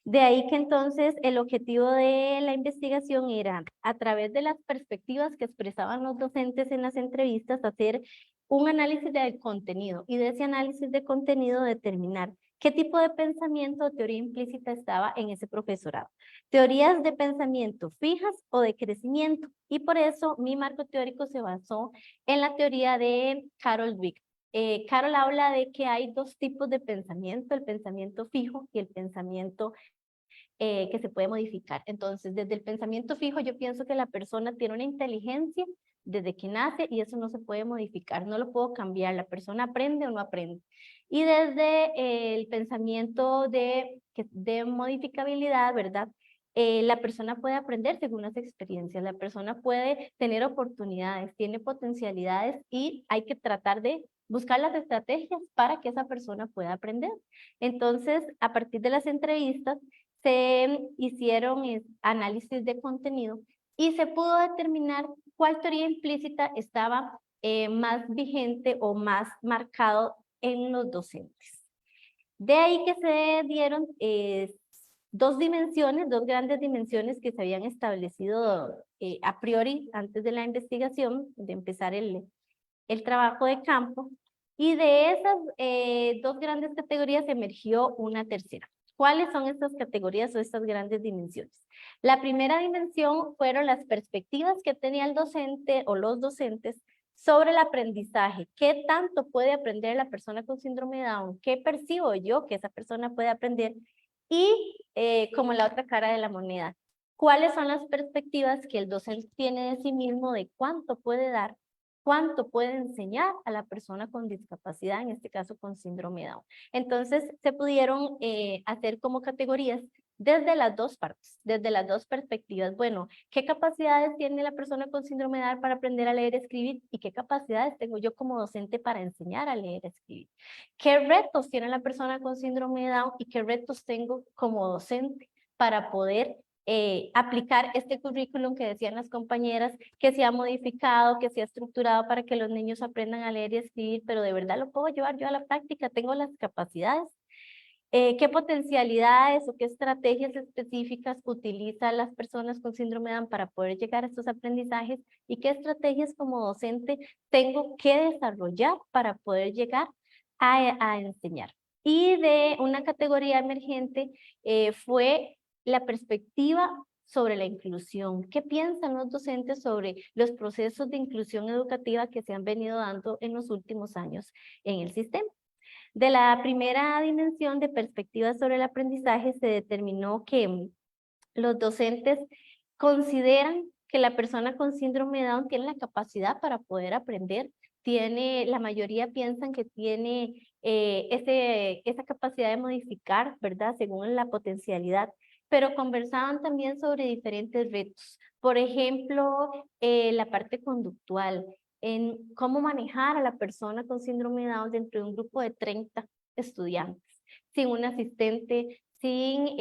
De ahí que entonces el objetivo de la investigación era, a través de las perspectivas que expresaban los docentes en las entrevistas, hacer un análisis del contenido, y de ese análisis de contenido determinar qué tipo de pensamiento o teoría implícita estaba en ese profesorado. Teorías de pensamiento fijas o de crecimiento, y por eso mi marco teórico se basó en la teoría de Carol Dweck. Carol habla de que hay 2 tipos de pensamiento, el pensamiento fijo y el pensamiento que se puede modificar. Entonces, desde el pensamiento fijo, yo pienso que la persona tiene una inteligencia desde que nace y eso no se puede modificar, no lo puedo cambiar, la persona aprende o no aprende. Y desde el pensamiento de modificabilidad, ¿verdad? La persona puede aprender según las experiencias, la persona puede tener oportunidades, tiene potencialidades, y hay que tratar de buscar las estrategias para que esa persona pueda aprender. Entonces, a partir de las entrevistas, se hicieron análisis de contenido y se pudo determinar cuál teoría implícita estaba más vigente o más marcado en los docentes. De ahí que se dieron 2 dimensiones, 2 grandes dimensiones que se habían establecido a priori antes de la investigación, de empezar el trabajo de campo, y de esas 2 grandes categorías emergió una tercera. ¿Cuáles son estas categorías o estas grandes dimensiones? La primera dimensión fueron las perspectivas que tenía el docente o los docentes sobre el aprendizaje. ¿Qué tanto puede aprender la persona con síndrome de Down? ¿Qué percibo yo que esa persona puede aprender? Y como la otra cara de la moneda, ¿cuáles son las perspectivas que el docente tiene de sí mismo de cuánto puede dar, cuánto puede enseñar a la persona con discapacidad, en este caso con síndrome de Down? Entonces se pudieron hacer como categorías desde las dos partes, desde las dos perspectivas. Bueno, ¿qué capacidades tiene la persona con síndrome de Down para aprender a leer y escribir? ¿Y qué capacidades tengo yo como docente para enseñar a leer y escribir? ¿Qué retos tiene la persona con síndrome de Down y qué retos tengo como docente para poder aplicar este currículum que decían las compañeras, que se ha modificado, que se ha estructurado para que los niños aprendan a leer y escribir, pero de verdad lo puedo llevar yo a la práctica? ¿Tengo las capacidades? ¿Qué potencialidades o qué estrategias específicas utilizan las personas con síndrome de Down para poder llegar a estos aprendizajes? ¿Y qué estrategias como docente tengo que desarrollar para poder llegar a enseñar? Y de una categoría emergente fue la perspectiva sobre la inclusión. ¿Qué piensan los docentes sobre los procesos de inclusión educativa que se han venido dando en los últimos años en el sistema? De la primera dimensión de perspectiva sobre el aprendizaje se determinó que los docentes consideran que la persona con síndrome de Down tiene la capacidad para poder aprender, la mayoría piensan que tiene esa capacidad de modificar, ¿verdad? Según la potencialidad, pero conversaban también sobre diferentes retos. Por ejemplo, la parte conductual, en cómo manejar a la persona con síndrome de Down dentro de un grupo de 30 estudiantes, sin un asistente, sin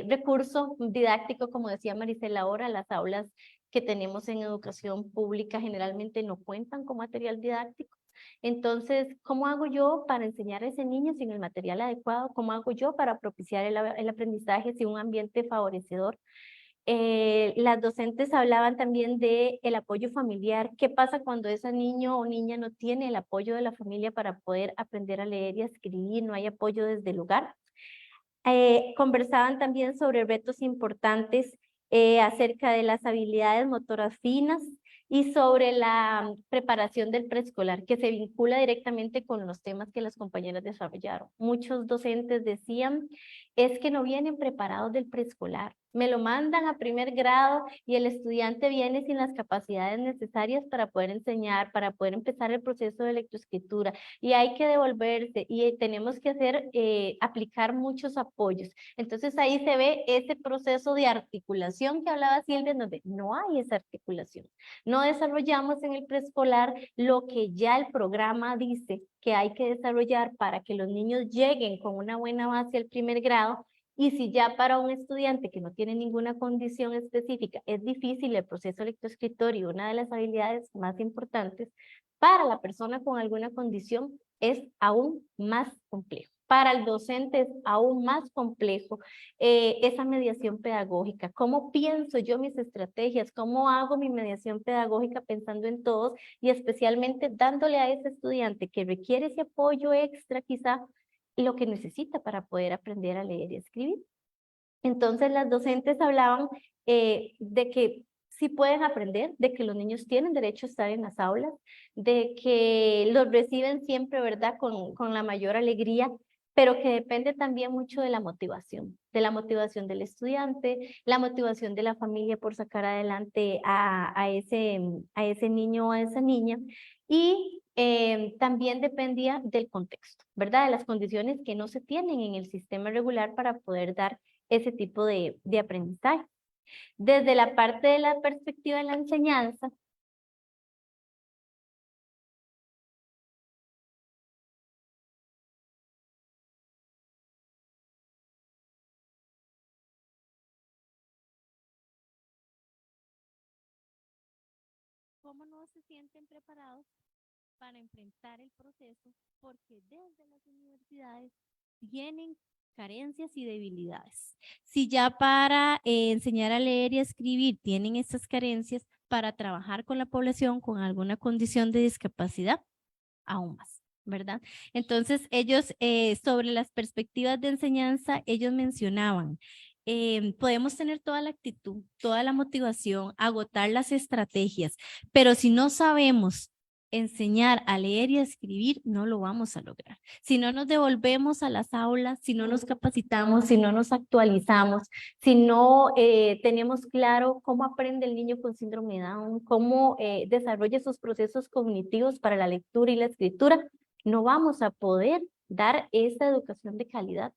recurso didáctico, como decía Maricela ahora, las aulas que tenemos en educación pública generalmente no cuentan con material didáctico. Entonces, ¿cómo hago yo para enseñar a ese niño sin el material adecuado? ¿Cómo hago yo para propiciar el aprendizaje sin un ambiente favorecedor? Las docentes hablaban también de el apoyo familiar. ¿Qué pasa cuando ese niño o niña no tiene el apoyo de la familia para poder aprender a leer y a escribir? No hay apoyo desde el hogar. Conversaban también sobre retos importantes acerca de las habilidades motoras finas y sobre la preparación del preescolar, que se vincula directamente con los temas que las compañeras desarrollaron. Muchos docentes decían, es que no vienen preparados del preescolar, me lo mandan a primer grado y el estudiante viene sin las capacidades necesarias para poder enseñar, para poder empezar el proceso de lectoescritura, y hay que devolverse y tenemos que aplicar muchos apoyos. Entonces ahí se ve ese proceso de articulación que hablaba Silvia, en donde no hay esa articulación. No desarrollamos en el preescolar lo que ya el programa dice que hay que desarrollar para que los niños lleguen con una buena base al primer grado. Y si ya para un estudiante que no tiene ninguna condición específica es difícil el proceso lectoescritorio, una de las habilidades más importantes, para la persona con alguna condición es aún más complejo. Para el docente es aún más complejo esa mediación pedagógica. ¿Cómo pienso yo mis estrategias? ¿Cómo hago mi mediación pedagógica pensando en todos y especialmente dándole a ese estudiante que requiere ese apoyo extra quizá lo que necesita para poder aprender a leer y escribir? Entonces las docentes hablaban de que sí pueden aprender, de que los niños tienen derecho a estar en las aulas, de que los reciben siempre, ¿verdad?, con la mayor alegría, pero que depende también mucho de la motivación del estudiante, la motivación de la familia por sacar adelante a ese niño o a esa niña, y también dependía del contexto, ¿verdad?, de las condiciones que no se tienen en el sistema regular para poder dar ese tipo de aprendizaje. Desde la parte de la perspectiva de la enseñanza, ¿cómo no se sienten preparados para enfrentar el proceso? Porque desde las universidades tienen carencias y debilidades. Si ya para enseñar a leer y a escribir tienen estas carencias, para trabajar con la población con alguna condición de discapacidad, aún más, ¿verdad? Entonces, ellos, sobre las perspectivas de enseñanza, ellos mencionaban, podemos tener toda la actitud, toda la motivación, agotar las estrategias, pero si no sabemos enseñar a leer y a escribir, no lo vamos a lograr. Si no nos devolvemos a las aulas, si no nos capacitamos, si no nos actualizamos, si no tenemos claro cómo aprende el niño con síndrome de Down, cómo desarrolla sus procesos cognitivos para la lectura y la escritura, no vamos a poder dar esa educación de calidad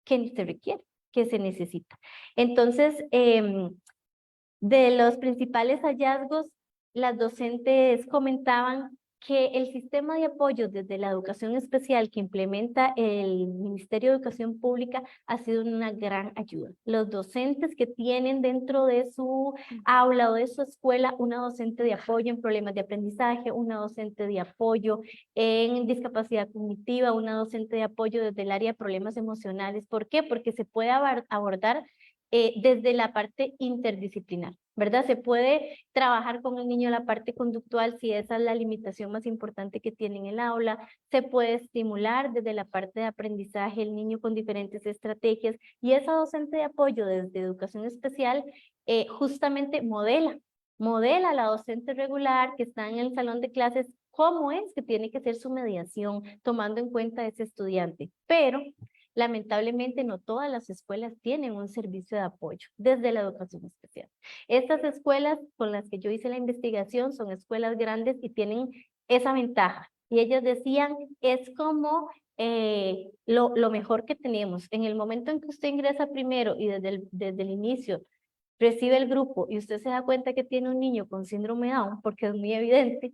que se requiere, que se necesita. Entonces, de los principales hallazgos, las docentes comentaban que el sistema de apoyo desde la educación especial que implementa el Ministerio de Educación Pública ha sido una gran ayuda. Los docentes que tienen dentro de su aula o de su escuela una docente de apoyo en problemas de aprendizaje, una docente de apoyo en discapacidad cognitiva, una docente de apoyo desde el área de problemas emocionales. ¿Por qué? Porque se puede abordar desde la parte interdisciplinar, ¿verdad? Se puede trabajar con el niño la parte conductual si esa es la limitación más importante que tiene en el aula, se puede estimular desde la parte de aprendizaje el niño con diferentes estrategias y esa docente de apoyo desde educación especial justamente modela a la docente regular que está en el salón de clases cómo es que tiene que ser su mediación tomando en cuenta a ese estudiante, pero lamentablemente no todas las escuelas tienen un servicio de apoyo desde la educación especial. Estas escuelas con las que yo hice la investigación son escuelas grandes y tienen esa ventaja. Y ellos decían, es como lo mejor que tenemos. En el momento en que usted ingresa primero y desde el inicio recibe el grupo y usted se da cuenta que tiene un niño con síndrome de Down, porque es muy evidente,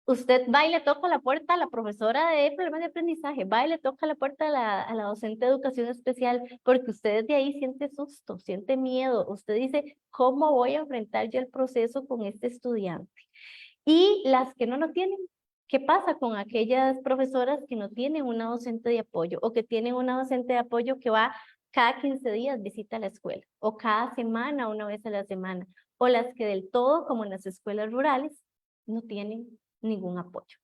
usted va y le toca la puerta a la profesora de problemas de aprendizaje, va y le toca la puerta a la docente de educación especial, porque usted desde ahí siente susto, siente miedo. Usted dice, ¿cómo voy a enfrentar yo el proceso con este estudiante? Y las que no lo tienen, ¿qué pasa con aquellas profesoras que no tienen una docente de apoyo o que tienen una docente de apoyo que va cada 15 días, visita la escuela, o cada semana, una vez a la semana, o las que del todo, como en las escuelas rurales, no tienen ningún apoyo?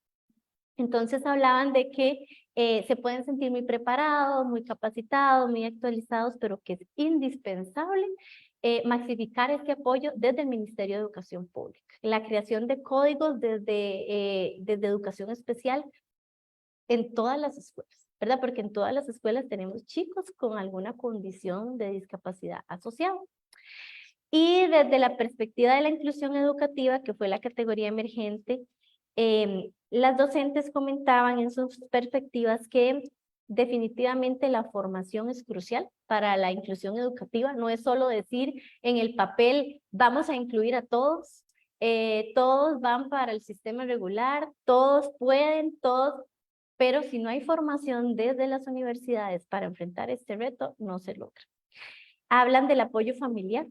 Entonces hablaban de que se pueden sentir muy preparados, muy capacitados, muy actualizados, pero que es indispensable maximiizar este apoyo desde el Ministerio de Educación Pública. La creación de códigos desde educación especial en todas las escuelas, ¿verdad? Porque en todas las escuelas tenemos chicos con alguna condición de discapacidad asociada. Y desde la perspectiva de la inclusión educativa, que fue la categoría emergente, las docentes comentaban en sus perspectivas que definitivamente la formación es crucial para la inclusión educativa. No es solo decir en el papel, vamos a incluir a todos, todos van para el sistema regular, todos pueden, todos, pero si no hay formación desde las universidades para enfrentar este reto, no se logra. Hablan del apoyo familiar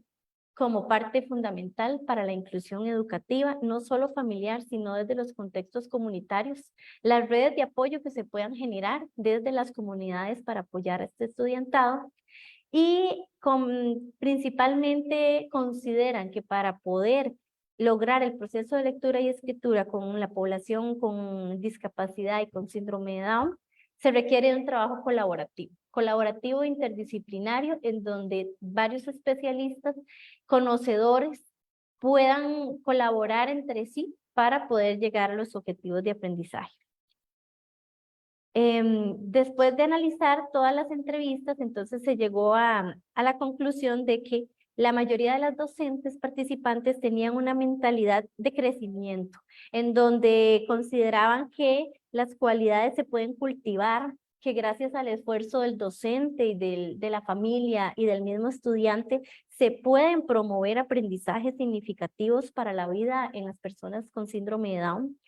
como parte fundamental para la inclusión educativa, no solo familiar, sino desde los contextos comunitarios, las redes de apoyo que se puedan generar desde las comunidades para apoyar a este estudiantado, y principalmente consideran que para poder lograr el proceso de lectura y escritura con la población con discapacidad y con síndrome de Down, se requiere un trabajo colaborativo interdisciplinario, en donde varios especialistas, conocedores, puedan colaborar entre sí para poder llegar a los objetivos de aprendizaje. Después de analizar todas las entrevistas, entonces se llegó a la conclusión de que la mayoría de las docentes participantes tenían una mentalidad de crecimiento, en donde consideraban que las cualidades se pueden cultivar, que gracias al esfuerzo del docente y de la familia y del mismo estudiante se pueden promover aprendizajes significativos para la vida en las personas con síndrome de Down.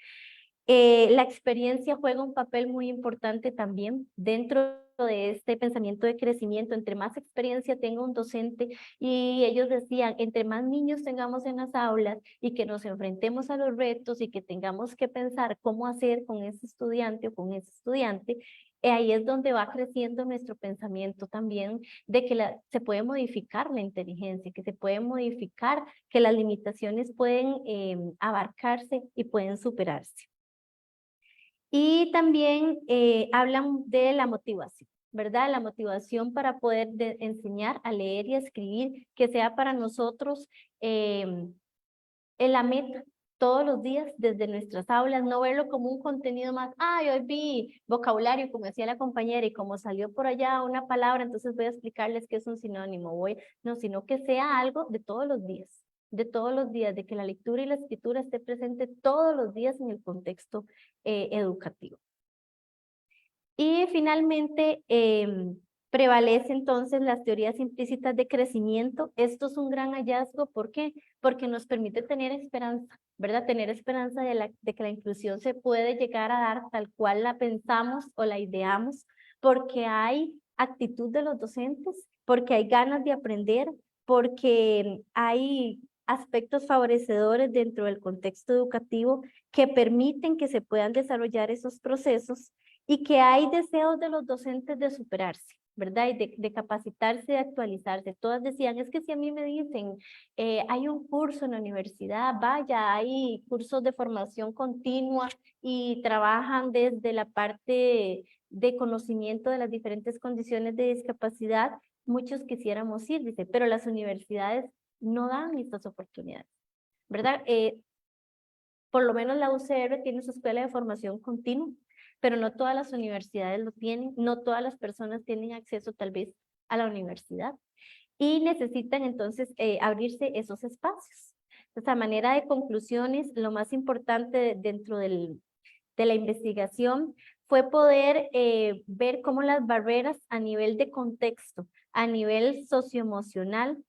La experiencia juega un papel muy importante también dentro de este pensamiento de crecimiento. Entre más experiencia tenga un docente, y ellos decían, entre más niños tengamos en las aulas y que nos enfrentemos a los retos y que tengamos que pensar cómo hacer con ese estudiante o con ese estudiante, ahí es donde va creciendo nuestro pensamiento también de que se puede modificar la inteligencia, que se puede modificar, que las limitaciones pueden abarcarse y pueden superarse. Y también hablan de la motivación, ¿verdad? La motivación para poder enseñar a leer y a escribir, que sea para nosotros en la meta todos los días desde nuestras aulas, no verlo como un contenido más, hoy vi vocabulario, como decía la compañera, y como salió por allá una palabra, entonces voy a explicarles qué es un sinónimo, no, sino que sea algo de todos los días, de que la lectura y la escritura esté presente todos los días en el contexto educativo. Y finalmente, prevalece entonces las teorías implícitas de crecimiento. Esto es un gran hallazgo. ¿Por qué? Porque nos permite tener esperanza, ¿verdad? Tener esperanza de que la inclusión se puede llegar a dar tal cual la pensamos o la ideamos, porque hay actitud de los docentes, porque hay ganas de aprender, porque hay aspectos favorecedores dentro del contexto educativo que permiten que se puedan desarrollar esos procesos y que hay deseos de los docentes de superarse, ¿verdad? Y de capacitarse, de actualizarse. Todas decían, es que si a mí me dicen, hay un curso en la universidad, vaya, hay cursos de formación continua y trabajan desde la parte de conocimiento de las diferentes condiciones de discapacidad, muchos quisiéramos ir, dice, pero las universidades no dan estas oportunidades, ¿verdad? Por lo menos la UCR tiene su escuela de formación continua, pero no todas las universidades lo tienen, no todas las personas tienen acceso tal vez a la universidad y necesitan entonces abrirse esos espacios. Entonces, a manera de conclusiones, lo más importante dentro de la investigación fue poder ver cómo las barreras a nivel de contexto, a nivel socioemocional,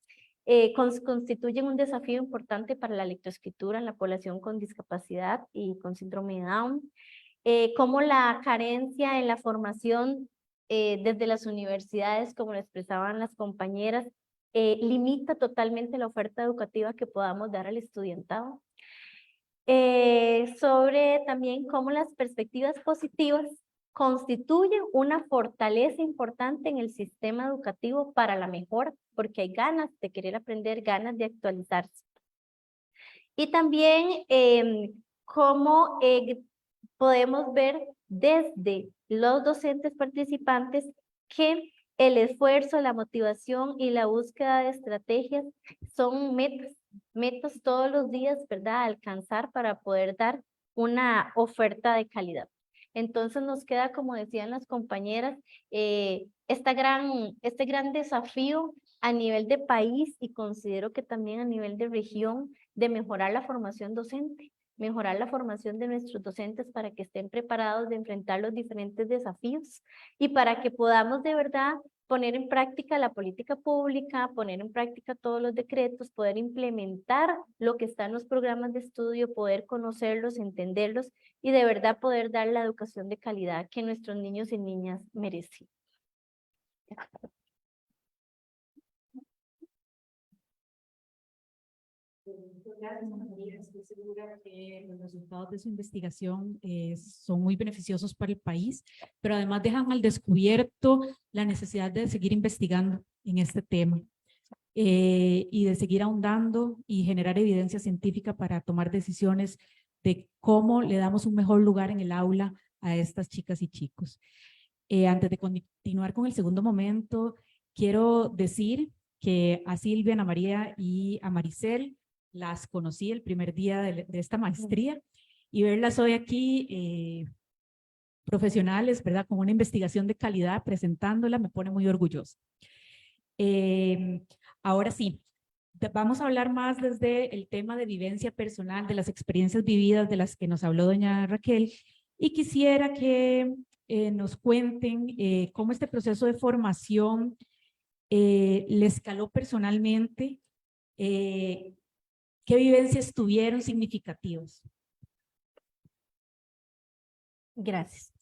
constituyen un desafío importante para la lectoescritura en la población con discapacidad y con síndrome de Down, cómo la carencia en la formación desde las universidades, como lo expresaban las compañeras, limita totalmente la oferta educativa que podamos dar al estudiantado. Sobre también cómo las perspectivas positivas constituyen una fortaleza importante en el sistema educativo para la mejora, porque hay ganas de querer aprender, ganas de actualizarse. Y también cómo podemos ver desde los docentes participantes que el esfuerzo, la motivación y la búsqueda de estrategias son metas todos los días, ¿verdad? A alcanzar para poder dar una oferta de calidad. Entonces nos queda, como decían las compañeras, este gran desafío a nivel de país y considero que también a nivel de región de mejorar la formación docente, mejorar la formación de nuestros docentes para que estén preparados de enfrentar los diferentes desafíos y para que podamos de verdad poner en práctica la política pública, poner en práctica todos los decretos, poder implementar lo que está en los programas de estudio, poder conocerlos, entenderlos y de verdad poder dar la educación de calidad que nuestros niños y niñas merecen. Gracias, María. Estoy segura que los resultados de su investigación son muy beneficiosos para el país, pero además dejan al descubierto la necesidad de seguir investigando en este tema y de seguir ahondando y generar evidencia científica para tomar decisiones de cómo le damos un mejor lugar en el aula a estas chicas y chicos. Antes de continuar con el segundo momento, quiero decir que a Silvia, Ana María y a Maricel las conocí el primer día de esta maestría y verlas hoy aquí profesionales, ¿verdad? Con una investigación de calidad presentándola me pone muy orgullosa. Ahora sí, vamos a hablar más desde el tema de vivencia personal, de las experiencias vividas de las que nos habló doña Raquel y quisiera que nos cuenten cómo este proceso de formación les caló personalmente, ¿qué vivencias tuvieron significativas? Gracias.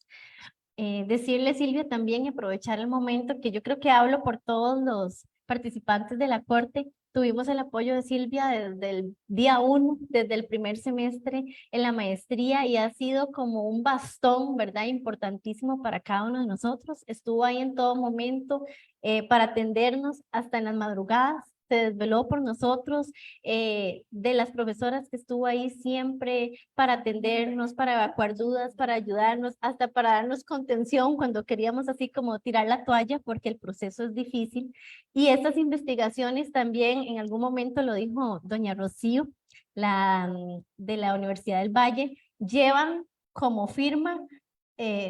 Decirle, Silvia, también aprovechar el momento que yo creo que hablo por todos los participantes de la corte. Tuvimos el apoyo de Silvia desde el día 1, desde el primer semestre en la maestría y ha sido como un bastón, ¿verdad? Importantísimo para cada uno de nosotros. Estuvo ahí en todo momento para atendernos hasta en las madrugadas. se desveló por nosotros, de las profesoras que estuvo ahí siempre para atendernos, para evacuar dudas, para ayudarnos, hasta para darnos contención cuando queríamos así como tirar la toalla porque el proceso es difícil. Y estas investigaciones también, en algún momento lo dijo doña Rocío, de la Universidad del Valle, llevan como firma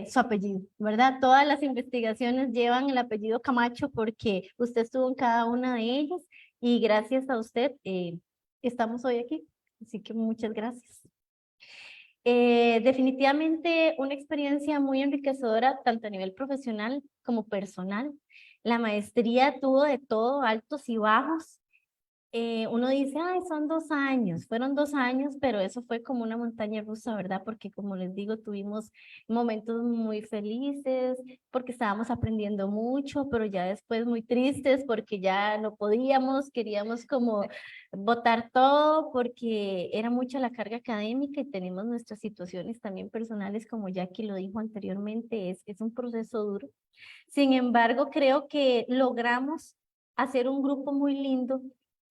su apellido, ¿verdad? Todas las investigaciones llevan el apellido Camacho porque usted estuvo en cada una de ellas y gracias a usted estamos hoy aquí. Así que muchas gracias. Definitivamente una experiencia muy enriquecedora tanto a nivel profesional como personal. La maestría tuvo de todo, altos y bajos. Uno dice, ay, son 2 años, fueron 2 años, pero eso fue como una montaña rusa, ¿verdad? Porque como les digo, tuvimos momentos muy felices, porque estábamos aprendiendo mucho, pero ya después muy tristes, porque ya no podíamos, queríamos como botar todo, porque era mucha la carga académica y tenemos nuestras situaciones también personales, como Jackie lo dijo anteriormente, es un proceso duro. Sin embargo, creo que logramos hacer un grupo muy lindo.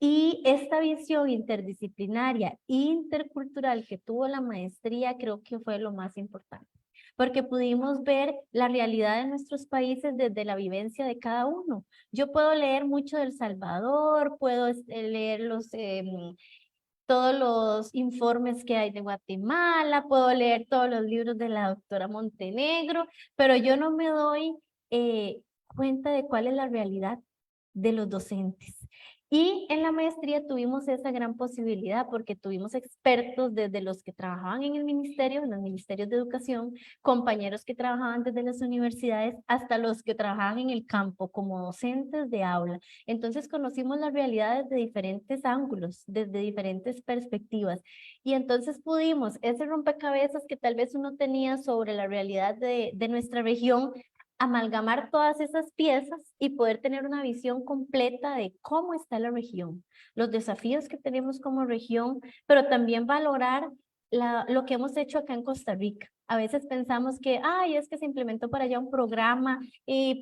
Y esta visión interdisciplinaria, intercultural que tuvo la maestría, creo que fue lo más importante, porque pudimos ver la realidad de nuestros países desde la vivencia de cada uno. Yo puedo leer mucho del Salvador, puedo leer todos los informes que hay de Guatemala, puedo leer todos los libros de la doctora Montenegro, pero yo no me doy cuenta de cuál es la realidad de los docentes. Y en la maestría tuvimos esa gran posibilidad porque tuvimos expertos desde los que trabajaban en el ministerio, en los ministerios de educación, compañeros que trabajaban desde las universidades, hasta los que trabajaban en el campo como docentes de aula. Entonces conocimos las realidades de diferentes ángulos, desde diferentes perspectivas. Y entonces pudimos, ese rompecabezas que tal vez uno tenía sobre la realidad de nuestra región, amalgamar todas esas piezas y poder tener una visión completa de cómo está la región, los desafíos que tenemos como región, pero también valorar lo que hemos hecho acá en Costa Rica. A veces pensamos que, ay, es que se implementó para allá un programa,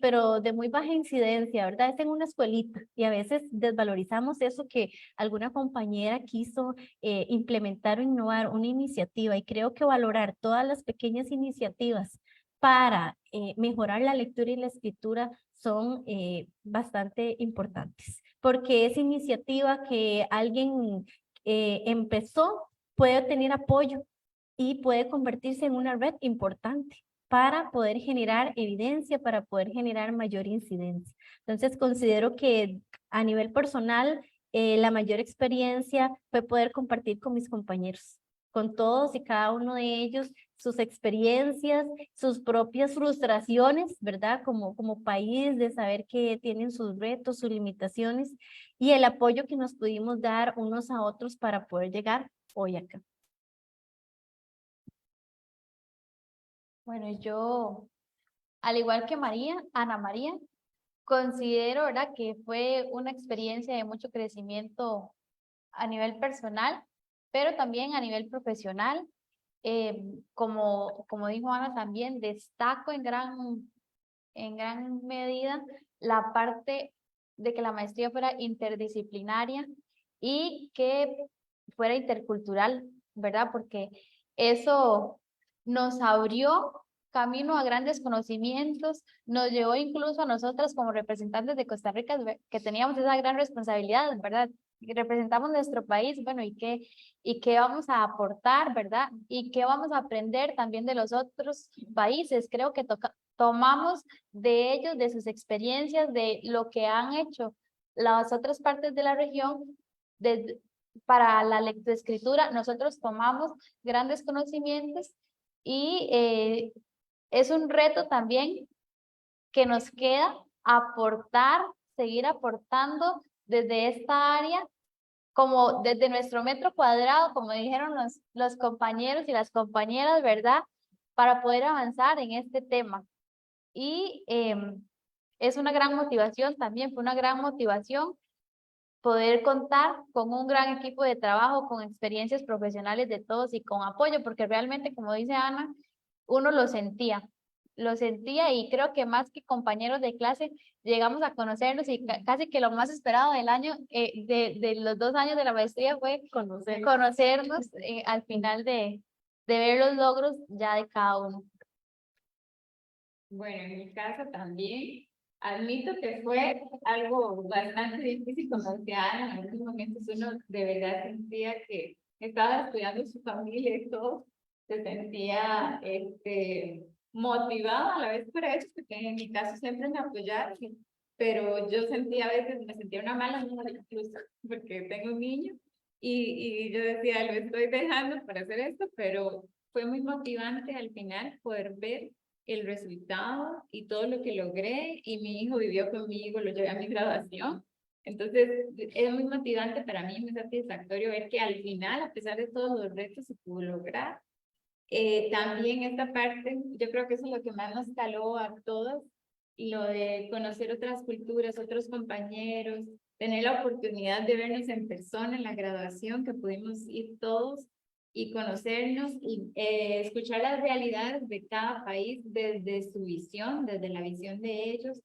pero de muy baja incidencia, ¿verdad? Es en una escuelita y a veces desvalorizamos eso que alguna compañera quiso implementar o innovar, una iniciativa, y creo que valorar todas las pequeñas iniciativas para mejorar la lectura y la escritura son bastante importantes, porque esa iniciativa que alguien empezó puede tener apoyo y puede convertirse en una red importante para poder generar evidencia, para poder generar mayor incidencia. Entonces considero que a nivel personal la mayor experiencia fue poder compartir con mis compañeros, con todos y cada uno de ellos, sus experiencias, sus propias frustraciones, ¿verdad? Como país, de saber que tienen sus retos, sus limitaciones, y el apoyo que nos pudimos dar unos a otros para poder llegar hoy acá. Bueno, yo, al igual que Ana María, considero, ¿verdad?, que fue una experiencia de mucho crecimiento a nivel personal, pero también a nivel profesional. Como dijo Ana también, destaco en gran medida la parte de que la maestría fuera interdisciplinaria y que fuera intercultural, ¿verdad? Porque eso nos abrió camino a grandes conocimientos, nos llevó incluso a nosotras como representantes de Costa Rica, que teníamos esa gran responsabilidad, ¿verdad? Representamos nuestro país, bueno, y qué vamos a aportar, ¿verdad? Y qué vamos a aprender también de los otros países. Creo que tomamos de ellos, de sus experiencias, de lo que han hecho las otras partes de la región para la lectoescritura. Nosotros tomamos grandes conocimientos y es un reto también que nos queda aportar, seguir aportando desde esta área, como desde nuestro metro cuadrado, como dijeron los compañeros y las compañeras, ¿verdad? Para poder avanzar en este tema. Y es una gran motivación también, fue una gran motivación poder contar con un gran equipo de trabajo, con experiencias profesionales de todos y con apoyo, porque realmente, como dice Ana, uno lo sentía. lo sentía y creo que más que compañeros de clase, llegamos a conocernos y casi que lo más esperado del año, de los 2 años de la maestría fue conocernos al final de ver los logros ya de cada uno. Bueno, en mi caso también, admito que fue algo bastante difícil, como decía Ana, en algunos momentos uno de verdad sentía que estaba estudiando su familia y todo, se sentía motivada a la vez por ellos, porque en mi caso siempre me apoyaron, pero yo sentía a veces, me sentía una mala mujer incluso, porque tengo un niño, y yo decía, lo estoy dejando para hacer esto, pero fue muy motivante al final poder ver el resultado y todo lo que logré, y mi hijo vivió conmigo, lo llevé a mi graduación. Entonces, es muy motivante para mí, muy satisfactorio ver que al final, a pesar de todos los retos, se pudo lograr. También esta parte, yo creo que eso es lo que más nos caló a todos, y lo de conocer otras culturas, otros compañeros, tener la oportunidad de vernos en persona en la graduación, que pudimos ir todos y conocernos y escuchar las realidades de cada país desde su visión, desde la visión de ellos,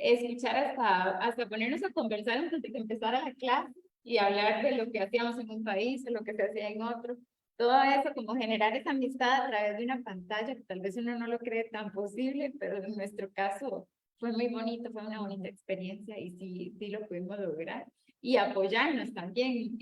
escuchar hasta ponernos a conversar antes de que empezara la clase y hablar de lo que hacíamos en un país, de lo que se hacía en otro. Todo eso, como generar esa amistad a través de una pantalla, que tal vez uno no lo cree tan posible, pero en nuestro caso fue muy bonito, fue una bonita experiencia y sí lo pudimos lograr. Y apoyarnos también,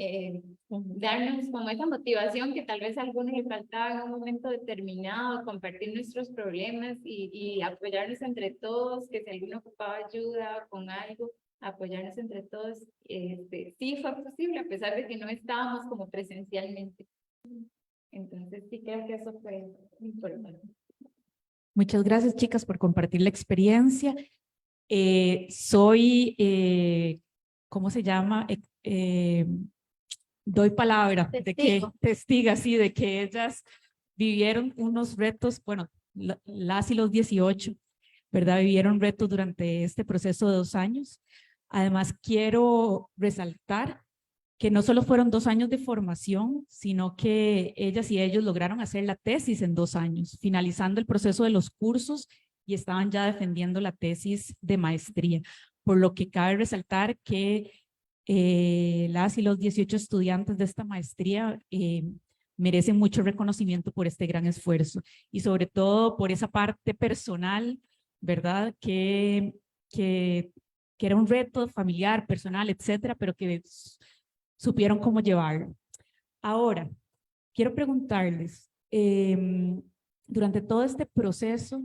darnos como esa motivación que tal vez a algunos le faltaba en un momento determinado, compartir nuestros problemas y apoyarnos entre todos, que si alguno ocupaba ayuda con algo, apoyarnos entre todos. Sí fue posible, a pesar de que no estábamos como presencialmente. Entonces sí creo que eso fue importante. Muchas gracias, chicas, por compartir la experiencia. ¿Cómo se llama? Doy palabra de que testiga, sí, de que ellas vivieron unos retos, bueno, las y los 18, ¿verdad? Vivieron retos durante este proceso de 2 años. Además, quiero resaltar que no solo fueron 2 años de formación, sino que ellas y ellos lograron hacer la tesis en 2 años, finalizando el proceso de los cursos y estaban ya defendiendo la tesis de maestría. Por lo que cabe resaltar que las y los 18 estudiantes de esta maestría merecen mucho reconocimiento por este gran esfuerzo y sobre todo por esa parte personal, ¿verdad? Que era un reto familiar, personal, etcétera, pero que supieron cómo llevarlo. Ahora, quiero preguntarles, durante todo este proceso,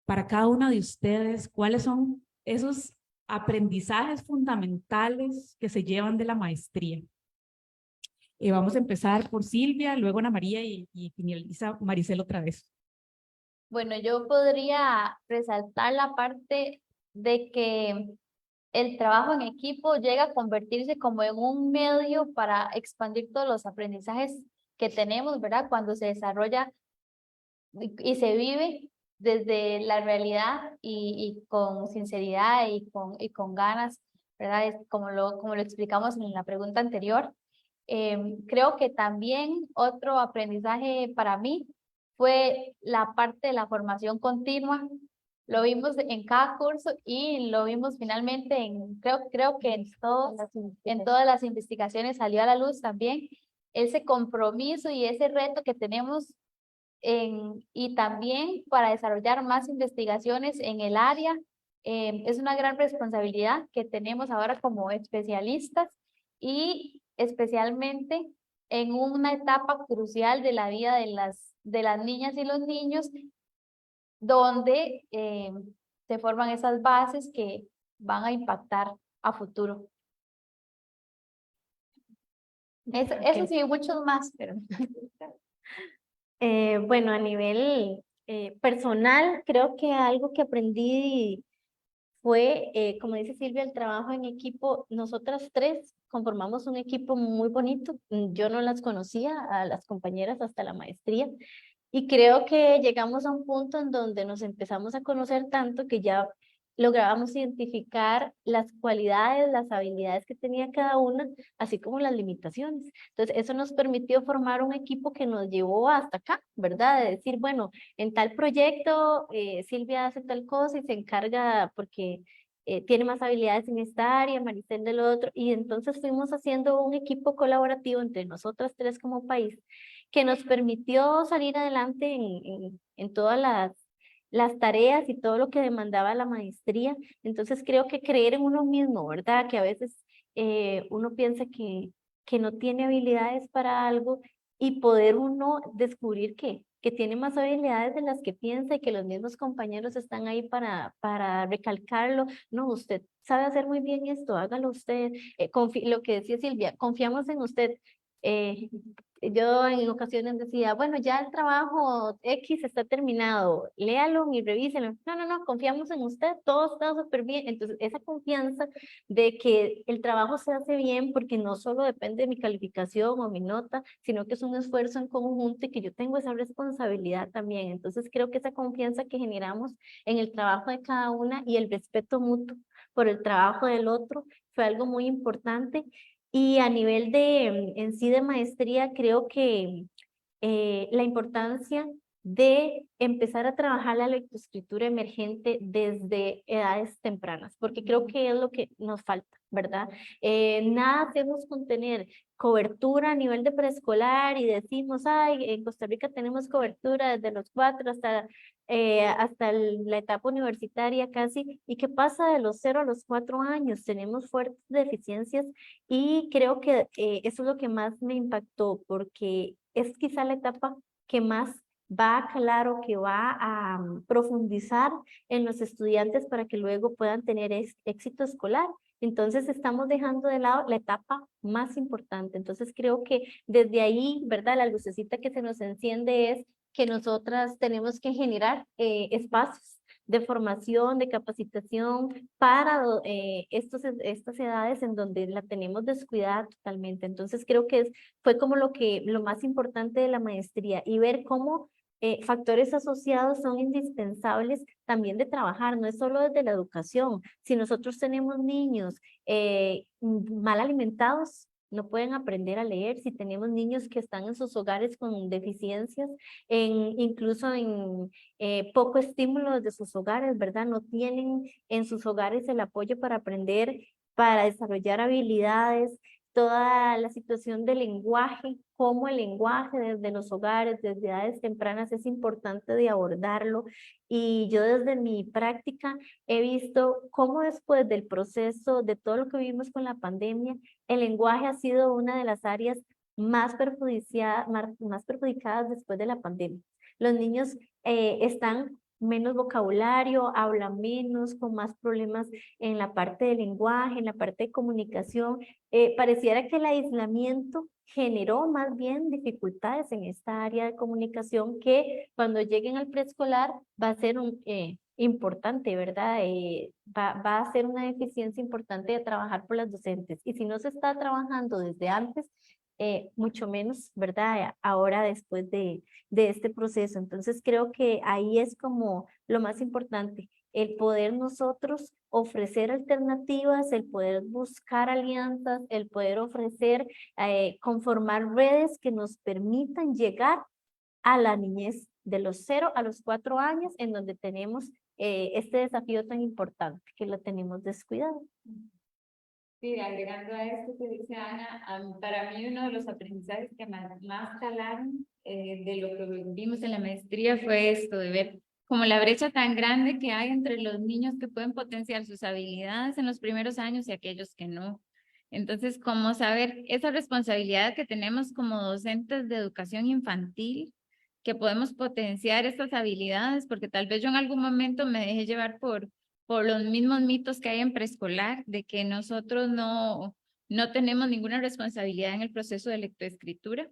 para cada una de ustedes, ¿cuáles son esos aprendizajes fundamentales que se llevan de la maestría? Vamos a empezar por Silvia, luego Ana María y finaliza Maricel otra vez. Bueno, yo podría resaltar la parte de que el trabajo en equipo llega a convertirse como en un medio para expandir todos los aprendizajes que tenemos, ¿verdad? Cuando se desarrolla y se vive desde la realidad y con sinceridad y con ganas, ¿verdad? Como lo explicamos en la pregunta anterior. Creo que también otro aprendizaje para mí fue la parte de la formación continua. Lo vimos en cada curso y lo vimos finalmente creo que en todas las investigaciones salió a la luz también ese compromiso y ese reto que tenemos y también para desarrollar más investigaciones en el área. Es una gran responsabilidad que tenemos ahora como especialistas y especialmente en una etapa crucial de la vida de las niñas y los niños, donde se forman esas bases que van a impactar a futuro. Eso sí, muchos más, pero... Bueno, a nivel personal, creo que algo que aprendí fue, como dice Silvia, el trabajo en equipo. Nosotras tres conformamos un equipo muy bonito. Yo no las conocía a las compañeras hasta la maestría y creo que llegamos a un punto en donde nos empezamos a conocer tanto que ya lográbamos identificar las cualidades, las habilidades que tenía cada una, así como las limitaciones. Entonces, eso nos permitió formar un equipo que nos llevó hasta acá, ¿verdad? De decir, bueno, en tal proyecto, Silvia hace tal cosa y se encarga porque tiene más habilidades en esta área, Maricel del otro, y entonces fuimos haciendo un equipo colaborativo entre nosotras tres como país, que nos permitió salir adelante en todas las tareas y todo lo que demandaba la maestría. Entonces creo que creer en uno mismo, ¿verdad? Que a veces uno piensa que no tiene habilidades para algo y poder uno descubrir que tiene más habilidades de las que piensa y que los mismos compañeros están ahí para recalcarlo. No, usted sabe hacer muy bien esto, hágalo usted. Lo que decía Silvia, confiamos en usted. Eh, yo en ocasiones decía, bueno, ya el trabajo X está terminado, léalo y revíselo. No, no, no, confiamos en usted, todo está súper bien. Entonces, esa confianza de que el trabajo se hace bien porque no solo depende de mi calificación o mi nota, sino que es un esfuerzo en conjunto y que yo tengo esa responsabilidad también. Entonces, creo que esa confianza que generamos en el trabajo de cada una y el respeto mutuo por el trabajo del otro fue algo muy importante. Y a nivel de, en sí de maestría, creo que la importancia de empezar a trabajar la lectoescritura emergente desde edades tempranas, porque creo que es lo que nos falta, ¿verdad? Nada hacemos con tener cobertura a nivel de preescolar y decimos, ay, en Costa Rica tenemos cobertura desde los 4 hasta la etapa universitaria casi, ¿y qué pasa de los 0 a los 4 años? Tenemos fuertes deficiencias y creo que eso es lo que más me impactó, porque es quizá la etapa que más va a calar o que va a profundizar en los estudiantes para que luego puedan tener éxito escolar. Entonces estamos dejando de lado la etapa más importante. Entonces creo que desde ahí, ¿verdad? La lucecita que se nos enciende es que nosotras tenemos que generar espacios de formación, de capacitación para estas edades en donde la tenemos descuidada totalmente. Entonces creo que fue como lo más importante de la maestría y ver cómo factores asociados son indispensables también de trabajar, no es solo desde la educación. Si nosotros tenemos niños mal alimentados, no pueden aprender a leer. Si tenemos niños que están en sus hogares con deficiencias, incluso en poco estímulo de sus hogares, ¿verdad? No tienen en sus hogares el apoyo para aprender, para desarrollar habilidades, toda la situación del lenguaje, cómo el lenguaje desde los hogares, desde edades tempranas es importante de abordarlo. Y yo desde mi práctica he visto cómo después del proceso, de todo lo que vivimos con la pandemia, el lenguaje ha sido una de las áreas más perjudicadas después de la pandemia. Los niños están menos vocabulario, hablan menos, con más problemas en la parte del lenguaje, en la parte de comunicación. Pareciera que el aislamiento generó más bien dificultades en esta área de comunicación que cuando lleguen al preescolar va a ser importante, ¿verdad? Va a ser una deficiencia importante de trabajar por las docentes. Y si no se está trabajando desde antes, mucho menos, ¿verdad? Ahora después de este proceso. Entonces creo que ahí es como lo más importante, el poder nosotros ofrecer alternativas, el poder buscar alianzas, el poder ofrecer, conformar redes que nos permitan llegar a la niñez de los 0 a los 4 años, en donde tenemos este desafío tan importante que lo tenemos descuidado. Sí, agregando a esto que dice Ana, para mí uno de los aprendizajes que más calaron de lo que vimos en la maestría fue esto, de ver como la brecha tan grande que hay entre los niños que pueden potenciar sus habilidades en los primeros años y aquellos que no. Entonces, como saber esa responsabilidad que tenemos como docentes de educación infantil, que podemos potenciar estas habilidades, porque tal vez yo en algún momento me dejé llevar por los mismos mitos que hay en preescolar, de que nosotros no tenemos ninguna responsabilidad en el proceso de lectoescritura.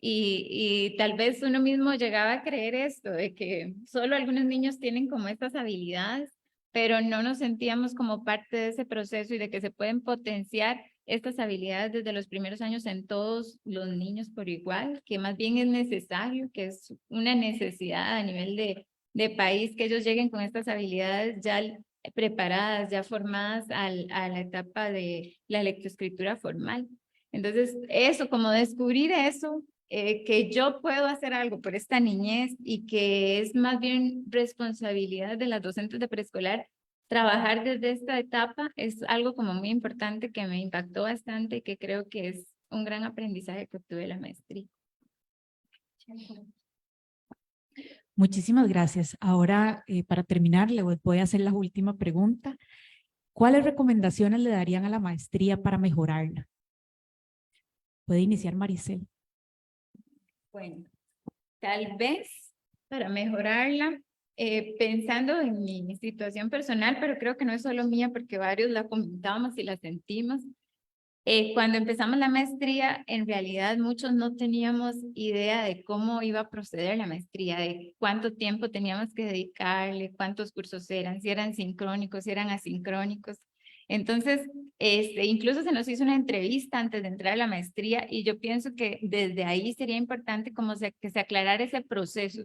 Y tal vez uno mismo llegaba a creer esto, de que solo algunos niños tienen como estas habilidades, pero no nos sentíamos como parte de ese proceso y de que se pueden potenciar estas habilidades desde los primeros años en todos los niños por igual, que más bien es necesario, que es una necesidad a nivel de país que ellos lleguen con estas habilidades ya preparadas, ya formadas a la etapa de la lectoescritura formal. Entonces, eso, como descubrir eso, que yo puedo hacer algo por esta niñez y que es más bien responsabilidad de las docentes de preescolar, trabajar desde esta etapa es algo como muy importante que me impactó bastante y que creo que es un gran aprendizaje que obtuve de la maestría. Muchísimas gracias. Ahora, para terminar, le voy a hacer la última pregunta. ¿Cuáles recomendaciones le darían a la maestría para mejorarla? Puede iniciar Maricel. Bueno, tal vez para mejorarla, pensando en mi situación personal, pero creo que no es solo mía porque varios la comentábamos y la sentimos. Cuando empezamos la maestría, en realidad muchos no teníamos idea de cómo iba a proceder la maestría, de cuánto tiempo teníamos que dedicarle, cuántos cursos eran, si eran sincrónicos, si eran asincrónicos. Entonces, incluso se nos hizo una entrevista antes de entrar a la maestría y yo pienso que desde ahí sería importante que se aclarara ese proceso,